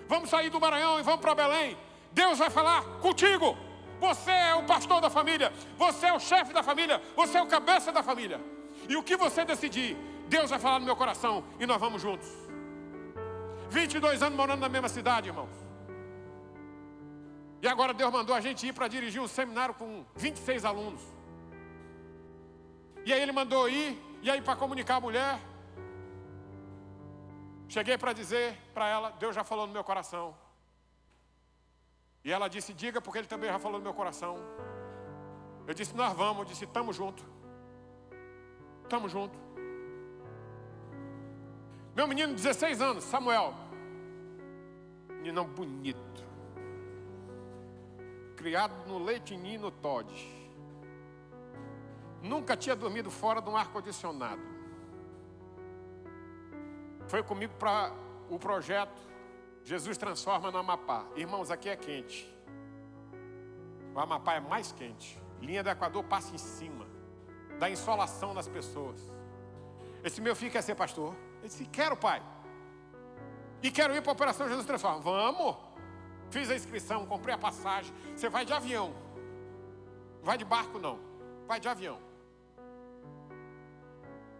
Vamos sair do Maranhão e vamos para Belém. Deus vai falar contigo. Você é o pastor da família. Você é o chefe da família. Você é o cabeça da família. E o que você decidir, Deus vai falar no meu coração e nós vamos juntos. 22 anos morando na mesma cidade, irmãos. E agora Deus mandou a gente ir para dirigir um seminário com 26 alunos. E aí Ele mandou ir. E aí para comunicar a mulher, cheguei para dizer para ela, Deus já falou no meu coração. E ela disse, diga, porque Ele também já falou no meu coração. Eu disse, nós vamos. Eu disse, estamos juntos. Estamos juntos. Meu menino de 16 anos, Samuel. Meninão bonito. Criado no leite ninho no Todd. Nunca tinha dormido fora de um ar-condicionado. Foi comigo para o projeto Jesus Transforma no Amapá. Irmãos, aqui é quente. O Amapá é mais quente. Linha do Equador passa em cima. Dá insolação nas pessoas. Esse meu filho quer ser pastor. Ele disse, quero, pai. E quero ir para a Operação Jesus Transforma. Vamos. Fiz a inscrição, comprei a passagem. Você vai de avião. Vai de barco não. Vai de avião.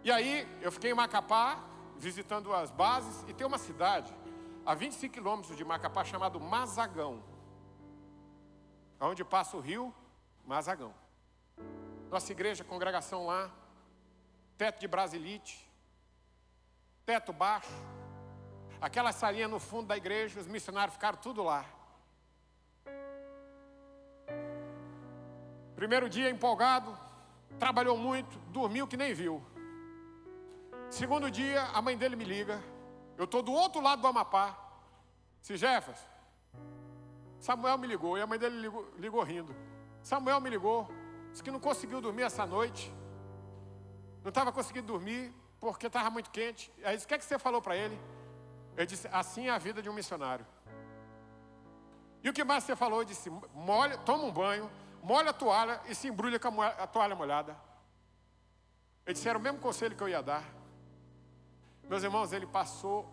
E aí, eu fiquei em Macapá, visitando as bases, e tem uma cidade, a 25 quilômetros de Macapá, chamado Mazagão. Onde passa o rio Mazagão. Nossa igreja, congregação lá, teto de brasilite, teto baixo, aquela salinha no fundo da igreja, os missionários ficaram tudo lá. Primeiro dia empolgado, trabalhou muito, dormiu que nem viu. Segundo dia, a mãe dele me liga. Eu estou do outro lado do Amapá. Disse, Jefferson, Samuel me ligou. E a mãe dele ligou rindo. Samuel me ligou. Disse que não conseguiu dormir essa noite. Não estava conseguindo dormir porque estava muito quente. Aí disse, o que é que você falou para ele? Eu disse, assim é a vida de um missionário. E o que mais você falou? Eu disse, toma um banho, molha a toalha e se embrulha com a toalha molhada. Ele disse, era o mesmo conselho que eu ia dar. Meus irmãos, ele passou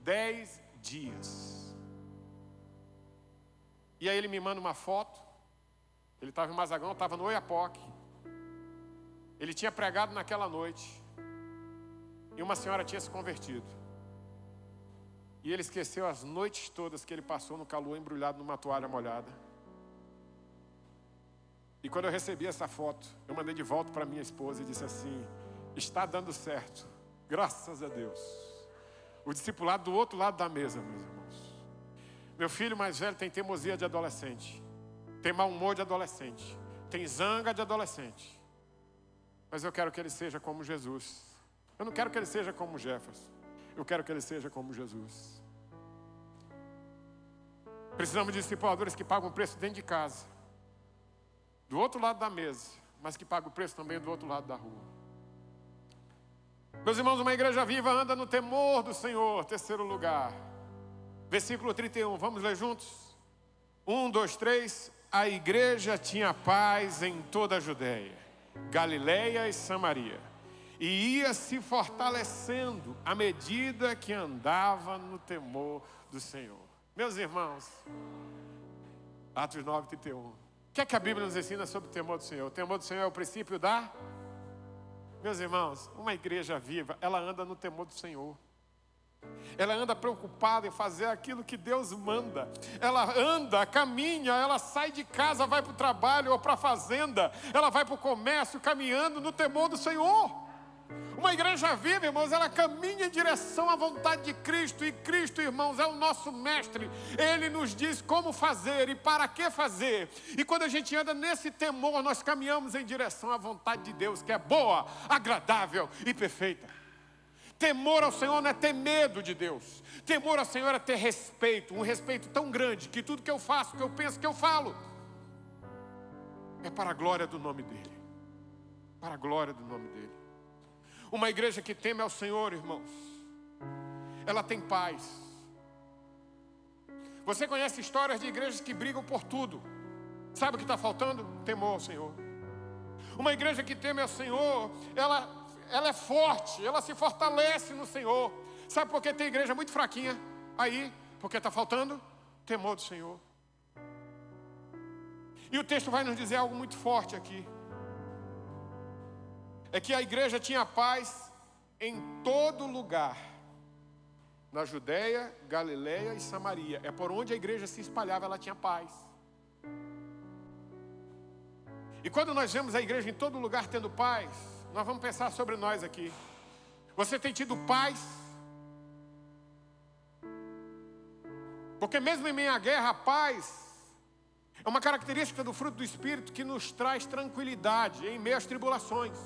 10 dias. E aí ele me manda uma foto. Ele estava em Mazagão, estava no Oiapoque. Ele tinha pregado naquela noite. E uma senhora tinha se convertido. E ele esqueceu as noites todas que ele passou no calor, embrulhado numa toalha molhada. E quando eu recebi essa foto, eu mandei de volta para minha esposa e disse assim: está dando certo, graças a Deus. O discipulado do outro lado da mesa, meus irmãos. Meu filho mais velho tem teimosia de adolescente, tem mau humor de adolescente, tem zanga de adolescente. Mas eu quero que ele seja como Jesus. Eu não quero que ele seja como Jefferson. Eu quero que ele seja como Jesus. Precisamos de discipuladores que pagam o preço dentro de casa, do outro lado da mesa, mas que pagam o preço também do outro lado da rua. Meus irmãos, uma igreja viva anda no temor do Senhor. Terceiro lugar, versículo 31, vamos ler juntos? 1, 2, 3. A igreja tinha paz em toda a Judéia, Galileia e Samaria, e ia se fortalecendo à medida que andava no temor do Senhor. Meus irmãos, Atos 9, 31. O que é que a Bíblia nos ensina sobre o temor do Senhor? O temor do Senhor é o princípio da... Meus irmãos, uma igreja viva, ela anda no temor do Senhor. Ela anda preocupada em fazer aquilo que Deus manda. Ela anda, caminha, ela sai de casa, vai para o trabalho ou para a fazenda. Ela vai para o comércio caminhando no temor do Senhor. Uma igreja viva, irmãos, ela caminha em direção à vontade de Cristo. E Cristo, irmãos, é o nosso mestre. Ele nos diz como fazer e para que fazer. E quando a gente anda nesse temor, nós caminhamos em direção à vontade de Deus, que é boa, agradável e perfeita. Temor ao Senhor não é ter medo de Deus. Temor ao Senhor é ter respeito. Um respeito tão grande que tudo que eu faço, que eu penso, que eu falo, é para a glória do nome dEle. Para a glória do nome dEle. Uma igreja que teme ao Senhor, irmãos, ela tem paz. Você conhece histórias de igrejas que brigam por tudo. Sabe o que está faltando? Temor ao Senhor. Uma igreja que teme ao Senhor, ela é forte, ela se fortalece no Senhor. Sabe por que tem igreja muito fraquinha aí? Porque está faltando temor do Senhor. E o texto vai nos dizer algo muito forte aqui. É que a igreja tinha paz em todo lugar. Na Judéia, Galileia e Samaria. É por onde a igreja se espalhava, ela tinha paz. E quando nós vemos a igreja em todo lugar tendo paz, nós vamos pensar sobre nós aqui. Você tem tido paz? Porque mesmo em meio à guerra, a paz é uma característica do fruto do Espírito que nos traz tranquilidade em meio às tribulações.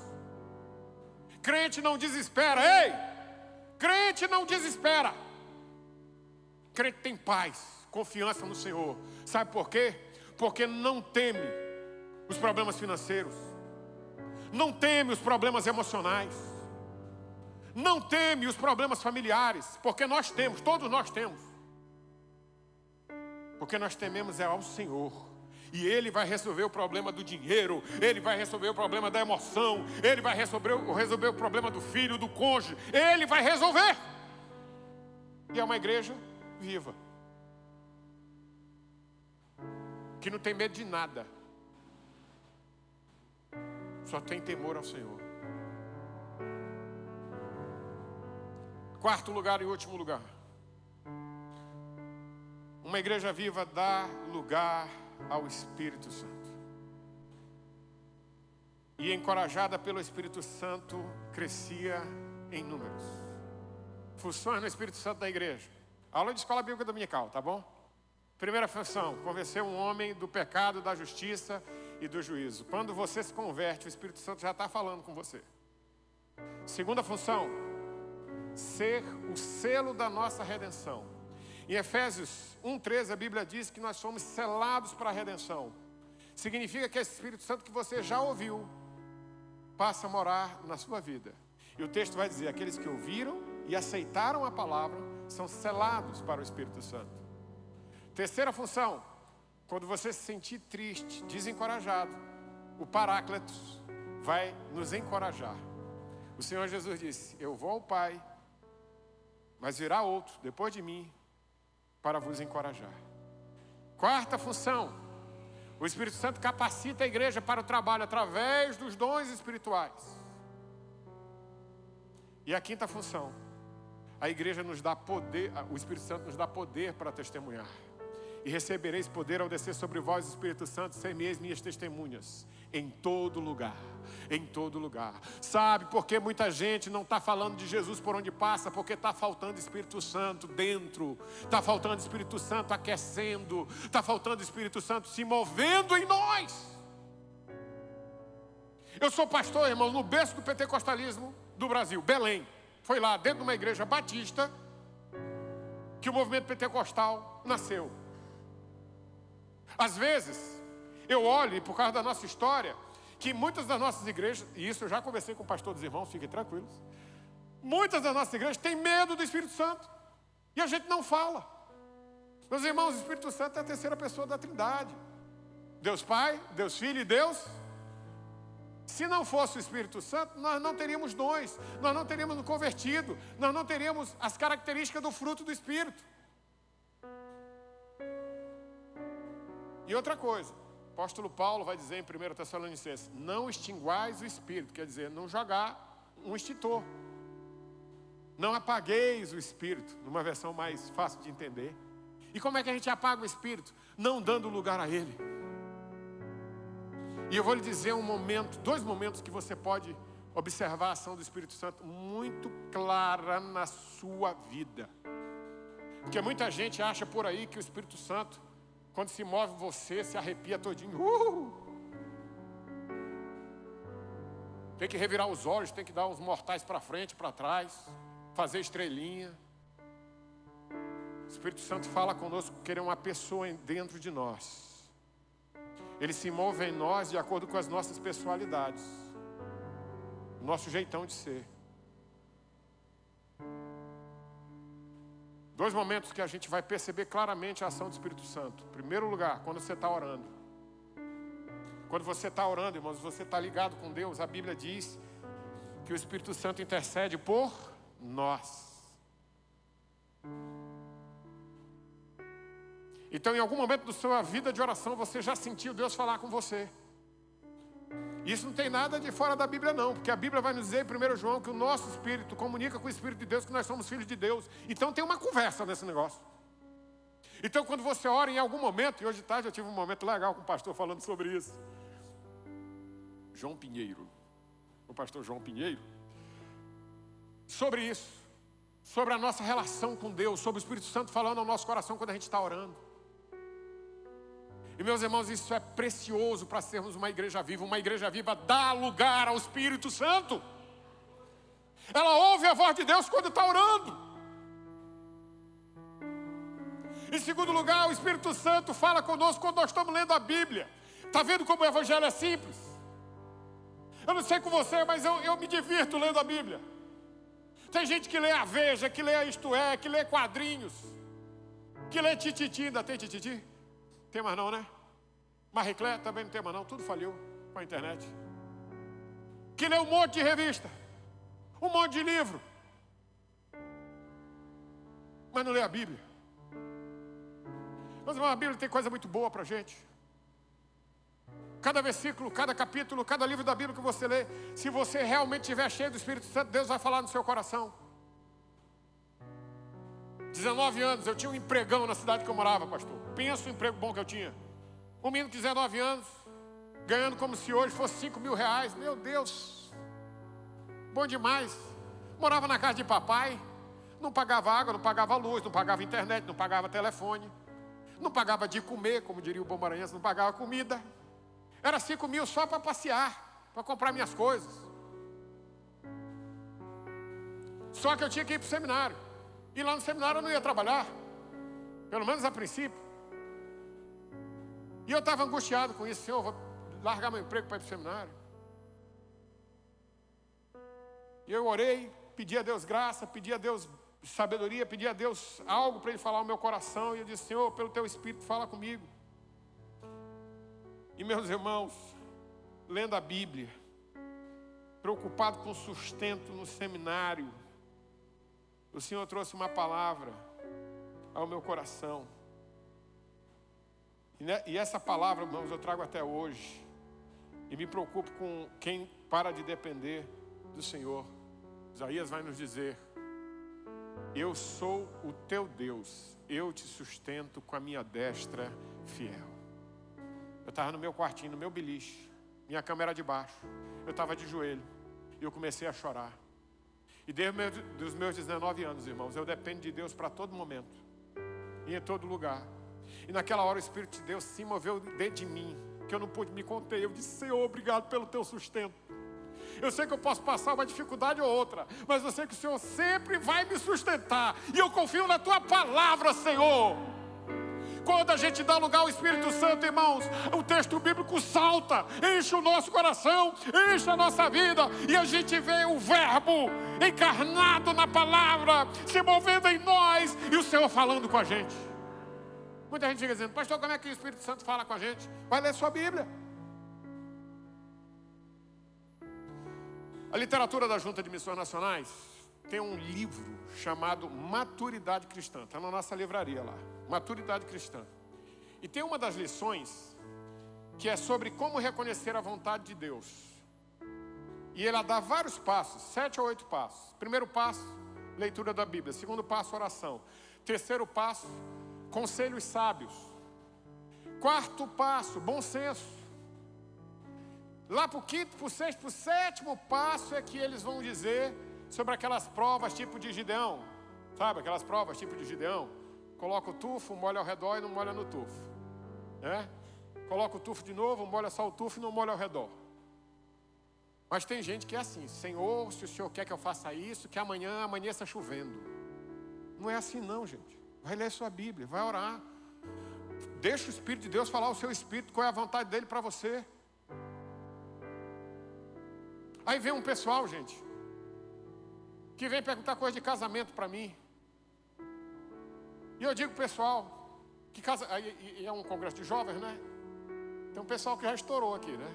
Crente não desespera, ei! Crente não desespera. Crente tem paz, confiança no Senhor. Sabe por quê? Porque não teme os problemas financeiros, não teme os problemas emocionais, não teme os problemas familiares, porque nós temos, todos nós temos. Porque nós tememos é ao Senhor. E Ele vai resolver o problema do dinheiro, Ele vai resolver o problema da emoção, Ele vai resolver o problema do filho, do cônjuge, Ele vai resolver. E é uma igreja viva, que não tem medo de nada, só tem temor ao Senhor. Quarto lugar e último lugar, uma igreja viva dá lugar ao Espírito Santo. E encorajada pelo Espírito Santo, crescia em números. Funções no Espírito Santo da igreja. Aula de escola bíblica dominical, tá bom? Primeira função, convencer um homem do pecado, da justiça e do juízo. Quando você se converte, o Espírito Santo já está falando com você. Segunda função, ser o selo da nossa redenção. Em Efésios 1:13 a Bíblia diz que nós somos selados para a redenção. Significa que esse Espírito Santo que você já ouviu passa a morar na sua vida. E o texto vai dizer, aqueles que ouviram e aceitaram a palavra são selados para o Espírito Santo. Terceira função, quando você se sentir triste, desencorajado, o Paráclitos vai nos encorajar. O Senhor Jesus disse, eu vou ao Pai, mas virá outro depois de mim, para vos encorajar. Quarta função: o Espírito Santo capacita a igreja para o trabalho através dos dons espirituais. E a quinta função: a igreja nos dá poder, o Espírito Santo nos dá poder para testemunhar. E recebereis poder ao descer sobre vós o Espírito Santo, sereis minhas testemunhas em todo lugar, em todo lugar. Sabe por que muita gente não está falando de Jesus por onde passa? Porque está faltando Espírito Santo dentro, está faltando Espírito Santo aquecendo, está faltando Espírito Santo se movendo em nós. Eu sou pastor, irmão, no berço do pentecostalismo do Brasil, Belém. Foi lá dentro de uma igreja batista que o movimento pentecostal nasceu. Às vezes, eu olho, e por causa da nossa história, que muitas das nossas igrejas, e isso eu já conversei com o pastor dos irmãos, fiquem tranquilos, muitas das nossas igrejas têm medo do Espírito Santo, e a gente não fala. Meus irmãos, o Espírito Santo é a terceira pessoa da Trindade. Deus Pai, Deus Filho e Deus. Se não fosse o Espírito Santo, nós não teríamos dons, nós não teríamos nos convertido, nós não teríamos as características do fruto do Espírito. E outra coisa, o apóstolo Paulo vai dizer em 1 Tessalonicenses: não extinguais o Espírito, quer dizer, não jogar um extintor. Não apagueis o Espírito, numa versão mais fácil de entender. E como é que a gente apaga o Espírito? Não dando lugar a Ele. E eu vou lhe dizer dois momentos que você pode observar a ação do Espírito Santo muito clara na sua vida. Porque muita gente acha por aí que o Espírito Santo, quando se move você, se arrepia todinho. Tem que revirar os olhos, tem que dar uns mortais para frente, para trás, fazer estrelinha. O Espírito Santo fala conosco que Ele é uma pessoa dentro de nós. Ele se move em nós de acordo com as nossas pessoalidades, o nosso jeitão de ser. Dois momentos que a gente vai perceber claramente a ação do Espírito Santo. Em primeiro lugar, quando você está orando. Quando você está orando, irmãos, você está ligado com Deus. A Bíblia diz que o Espírito Santo intercede por nós. Então, em algum momento da sua vida de oração, você já sentiu Deus falar com você. Isso não tem nada de fora da Bíblia não, porque a Bíblia vai nos dizer em 1 João que o nosso espírito comunica com o Espírito de Deus, que nós somos filhos de Deus. Então tem uma conversa nesse negócio. Então quando você ora em algum momento, e hoje de tarde eu tive um momento legal com o pastor falando sobre isso. João Pinheiro, o pastor João Pinheiro, sobre isso, sobre a nossa relação com Deus, sobre o Espírito Santo falando ao nosso coração quando a gente está orando. E meus irmãos, isso é precioso para sermos uma igreja viva. Uma igreja viva dá lugar ao Espírito Santo. Ela ouve a voz de Deus quando está orando. Em segundo lugar, o Espírito Santo fala conosco quando nós estamos lendo a Bíblia. Está vendo como o Evangelho é simples? Eu não sei com você, mas eu me divirto lendo a Bíblia. Tem gente que lê a Veja, que lê a Isto É, que lê quadrinhos, que lê Tititi. Ainda tem Tititi? Tem mais não, né? Marie Claire também não tem mais não. Tudo falhou com a internet. Que lê um monte de revista, um monte de livro, mas não lê a Bíblia. Mas a Bíblia tem coisa muito boa para a gente. Cada versículo, cada capítulo, cada livro da Bíblia que você lê, se você realmente estiver cheio do Espírito Santo, Deus vai falar no seu coração. 19 anos, eu tinha um empregão na cidade que eu morava, pastor. Pensa o emprego bom que eu tinha. Um menino de 19 anos, ganhando como se hoje fosse R$5.000. Meu Deus, bom demais. Morava na casa de papai, não pagava água, não pagava luz, não pagava internet, não pagava telefone, não pagava de comer, como diria o bom maranhense, não pagava comida. Era 5.000 só para passear, para comprar minhas coisas. Só que eu tinha que ir para o seminário. E lá no seminário eu não ia trabalhar, pelo menos a princípio. E eu estava angustiado com isso. Senhor, eu vou largar meu emprego para ir para o seminário. E eu orei, pedi a Deus graça, pedi a Deus sabedoria, pedi a Deus algo para Ele falar ao meu coração. E eu disse: Senhor, pelo Teu Espírito, fala comigo. E meus irmãos, lendo a Bíblia, preocupado com o sustento no seminário, o Senhor trouxe uma palavra ao meu coração. E essa palavra, irmãos, eu trago até hoje. E me preocupo com quem para de depender do Senhor. Isaías vai nos dizer: eu sou o teu Deus, eu te sustento com a minha destra fiel. Eu estava no meu quartinho, no meu beliche, minha cama era de baixo, eu estava de joelho, e eu comecei a chorar. E desde os meus 19 anos, irmãos, eu dependo de Deus para todo momento, e em todo lugar. E naquela hora o Espírito de Deus se moveu dentro de mim, que eu não pude me conter. Eu disse: Senhor, obrigado pelo teu sustento. Eu sei que eu posso passar uma dificuldade ou outra, mas eu sei que o Senhor sempre vai me sustentar. E eu confio na tua palavra, Senhor. Quando a gente dá lugar ao Espírito Santo, irmãos, o texto bíblico salta, enche o nosso coração, enche a nossa vida, e a gente vê o verbo encarnado na palavra, se movendo em nós, e o Senhor falando com a gente. Muita gente fica dizendo: pastor, como é que o Espírito Santo fala com a gente? Vai ler sua Bíblia. A literatura da Junta de Missões Nacionais tem um livro chamado Maturidade Cristã. Está na nossa livraria lá. Maturidade Cristã. E tem uma das lições que é sobre como reconhecer a vontade de Deus. E ela dá vários passos, 7 ou 8 passos. Primeiro passo, leitura da Bíblia. Segundo passo, oração. Terceiro passo, conselhos sábios. Quarto passo, bom senso. Lá para o quinto, para o sexto, para o sétimo passo é que eles vão dizer sobre aquelas provas tipo de Gideão. Sabe, aquelas provas tipo de Gideão? Coloca o tufo, molha ao redor e não molha no tufo. Coloca o tufo de novo, molha só o tufo e não molha ao redor. Mas tem gente que é assim: Senhor, se o Senhor quer que eu faça isso, que amanhã amanheça chovendo. Não é assim não, gente. Vai ler sua Bíblia, vai orar. Deixa o Espírito de Deus falar ao seu espírito qual é a vontade dele para você. Aí vem um pessoal, gente, que vem perguntar coisa de casamento para mim. E eu digo, pessoal, que aí é um congresso de jovens, né? Tem um pessoal que já estourou aqui, né?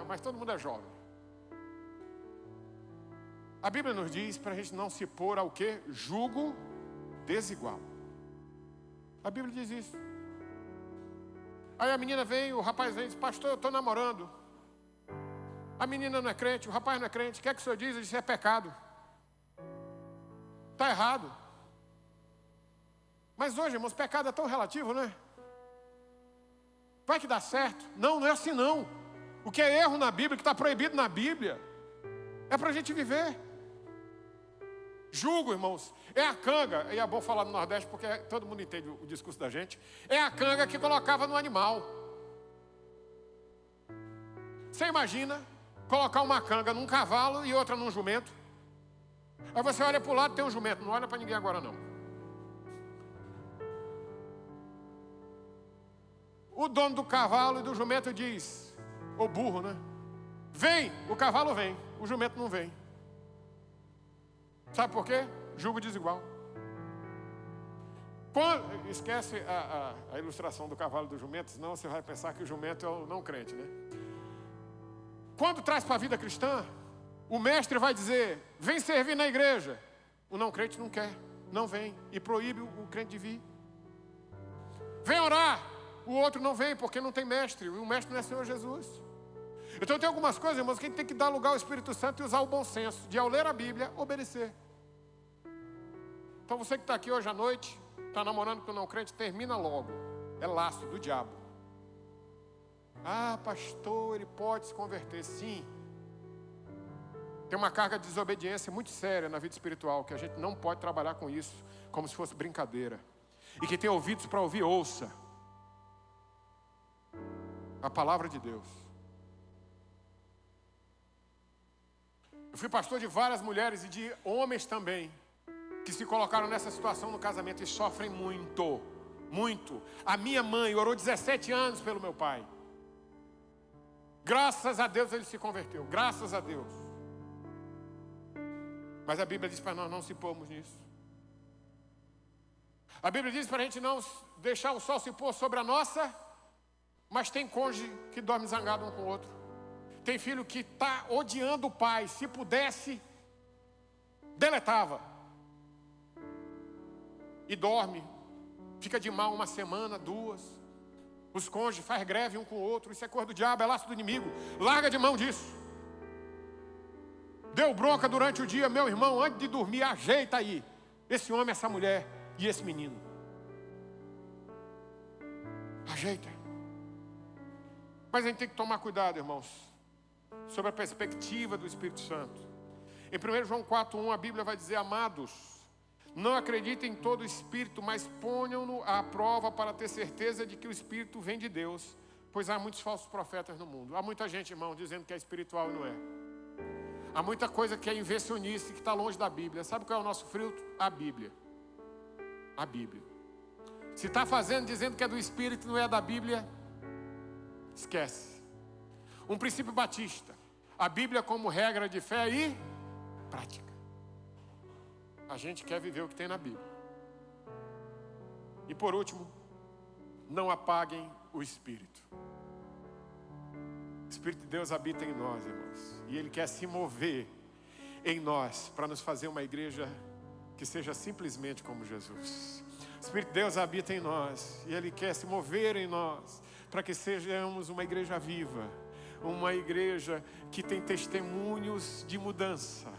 Mas todo mundo é jovem. A Bíblia nos diz para a gente não se pôr ao quê? Jugo desigual. A Bíblia diz isso. Aí a menina vem, o rapaz vem e diz: pastor, eu estou namorando. A menina não é crente, o rapaz não é crente. O que é que o senhor diz? Ele diz: é pecado. Está errado. Mas hoje, irmãos, pecado é tão relativo, né? Vai que dá certo. Não, não é assim não. O que é erro na Bíblia, que está proibido na Bíblia, é para a gente viver. Jugo, irmãos, é a canga. E é bom falar no Nordeste porque todo mundo entende o discurso da gente. É a canga que colocava no animal. Você imagina colocar uma canga num cavalo e outra num jumento. Aí você olha para o lado e tem um jumento. Não olha para ninguém agora não. O dono do cavalo e do jumento diz, ou burro, né? Vem, o cavalo vem, o jumento não vem. Sabe por quê? Jugo desigual. Esquece a ilustração do cavalo e do jumento, senão você vai pensar que o jumento é o não crente, né? Quando traz para a vida cristã, o mestre vai dizer: vem servir na igreja. O não crente não quer, não vem, e proíbe o crente de vir. Vem orar, o outro não vem porque não tem mestre, e o mestre não é Senhor Jesus. Então tem algumas coisas, irmãos, que a gente tem que dar lugar ao Espírito Santo e usar o bom senso, de ao ler a Bíblia, obedecer. Então você que está aqui hoje à noite, está namorando com o não crente, termina logo. É laço do diabo. Ah, pastor, ele pode se converter. Sim. Tem uma carga de desobediência muito séria na vida espiritual, que a gente não pode trabalhar com isso como se fosse brincadeira. E que tem ouvidos para ouvir, ouça a palavra de Deus. Eu fui pastor de várias mulheres e de homens também, que se colocaram nessa situação no casamento e sofrem muito, muito. A minha mãe orou 17 anos pelo meu pai. Graças a Deus ele se converteu, graças a Deus. Mas a Bíblia diz para nós não se pormos nisso. A Bíblia diz para a gente não deixar o sol se pôr sobre a nossa, mas tem cônjuge que dorme zangado um com o outro. Tem filho que está odiando o pai, se pudesse, deletava. E dorme fica de mal uma semana, 2. Os cônjuges fazem greve um com o outro. Isso é coisa do diabo, é laço do inimigo. Larga de mão disso. Deu bronca durante o dia, meu irmão, antes de dormir, ajeita aí esse homem, essa mulher e esse menino. Ajeita. Mas a gente tem que tomar cuidado, irmãos, sobre a perspectiva do Espírito Santo. Em 1 João 4:1, a Bíblia vai dizer: amados, não acreditem em todo o Espírito, mas ponham-no à prova para ter certeza de que o Espírito vem de Deus, pois há muitos falsos profetas no mundo. Há muita gente, irmão, dizendo que é espiritual e não é. Há muita coisa que é invencionice, que está longe da Bíblia. Sabe qual é o nosso fruto? A Bíblia. A Bíblia. Se está fazendo, dizendo que é do Espírito e não é da Bíblia, esquece. Um princípio batista: a Bíblia como regra de fé e prática. A gente quer viver o que tem na Bíblia. E por último, não apaguem o Espírito. O Espírito de Deus habita em nós, irmãos. E Ele quer se mover em nós para nos fazer uma igreja que seja simplesmente como Jesus. O Espírito de Deus habita em nós e Ele quer se mover em nós para que sejamos uma igreja viva, uma igreja que tem testemunhos de mudança,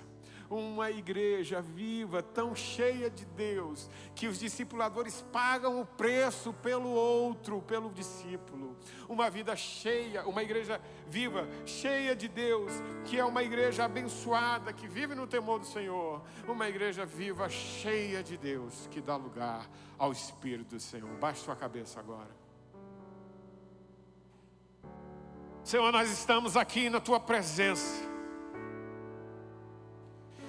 uma igreja viva, tão cheia de Deus, que os discipuladores pagam o preço pelo outro, pelo discípulo. Uma vida cheia, uma igreja viva, cheia de Deus, que é uma igreja abençoada, que vive no temor do Senhor. Uma igreja viva, cheia de Deus, que dá lugar ao Espírito do Senhor. Baixe sua cabeça agora. Senhor, nós estamos aqui na Tua presença.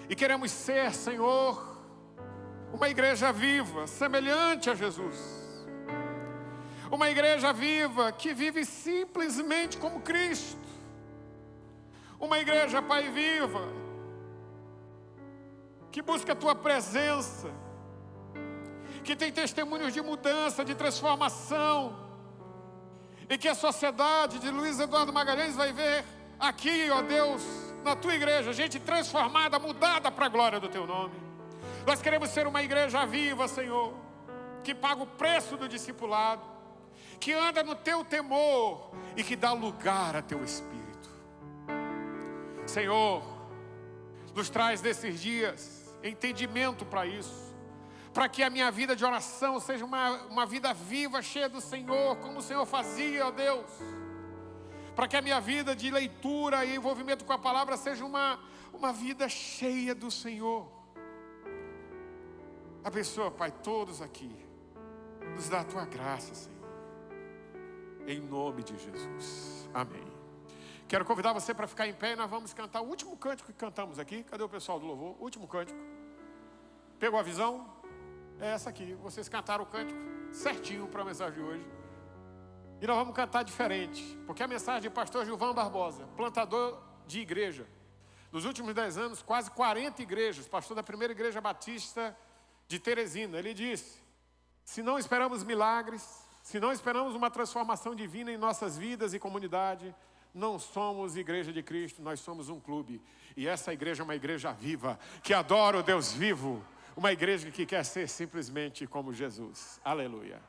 E queremos ser, Senhor, uma igreja viva, semelhante a Jesus. Uma igreja viva que vive simplesmente como Cristo. Uma igreja, Pai, viva, que busca a Tua presença, que tem testemunhos de mudança, de transformação, e que a sociedade de Luiz Eduardo Magalhães vai ver aqui, ó Deus, na Tua igreja, gente transformada, mudada para a glória do Teu nome. Nós queremos ser uma igreja viva, Senhor, que paga o preço do discipulado, que anda no Teu temor e que dá lugar a Teu Espírito. Senhor, nos traz nesses dias entendimento para isso, para que a minha vida de oração seja uma vida viva, cheia do Senhor, como o Senhor fazia, ó Deus. Para que a minha vida de leitura e envolvimento com a palavra seja uma vida cheia do Senhor. Abençoa, Pai, todos aqui. Nos dá a Tua graça, Senhor. Em nome de Jesus. Amém. Quero convidar você para ficar em pé e nós vamos cantar o último cântico que cantamos aqui. Cadê o pessoal do louvor? Último cântico. Pegou a visão? É essa aqui. Vocês cantaram o cântico certinho para a mensagem de hoje. E nós vamos cantar diferente, porque a mensagem do pastor Gilvão Barbosa, plantador de igreja. Nos últimos 10 anos, quase 40 igrejas, pastor da primeira igreja batista de Teresina. Ele disse: se não esperamos milagres, se não esperamos uma transformação divina em nossas vidas e comunidade, não somos igreja de Cristo, nós somos um clube. E essa igreja é uma igreja viva, que adora o Deus vivo, uma igreja que quer ser simplesmente como Jesus. Aleluia.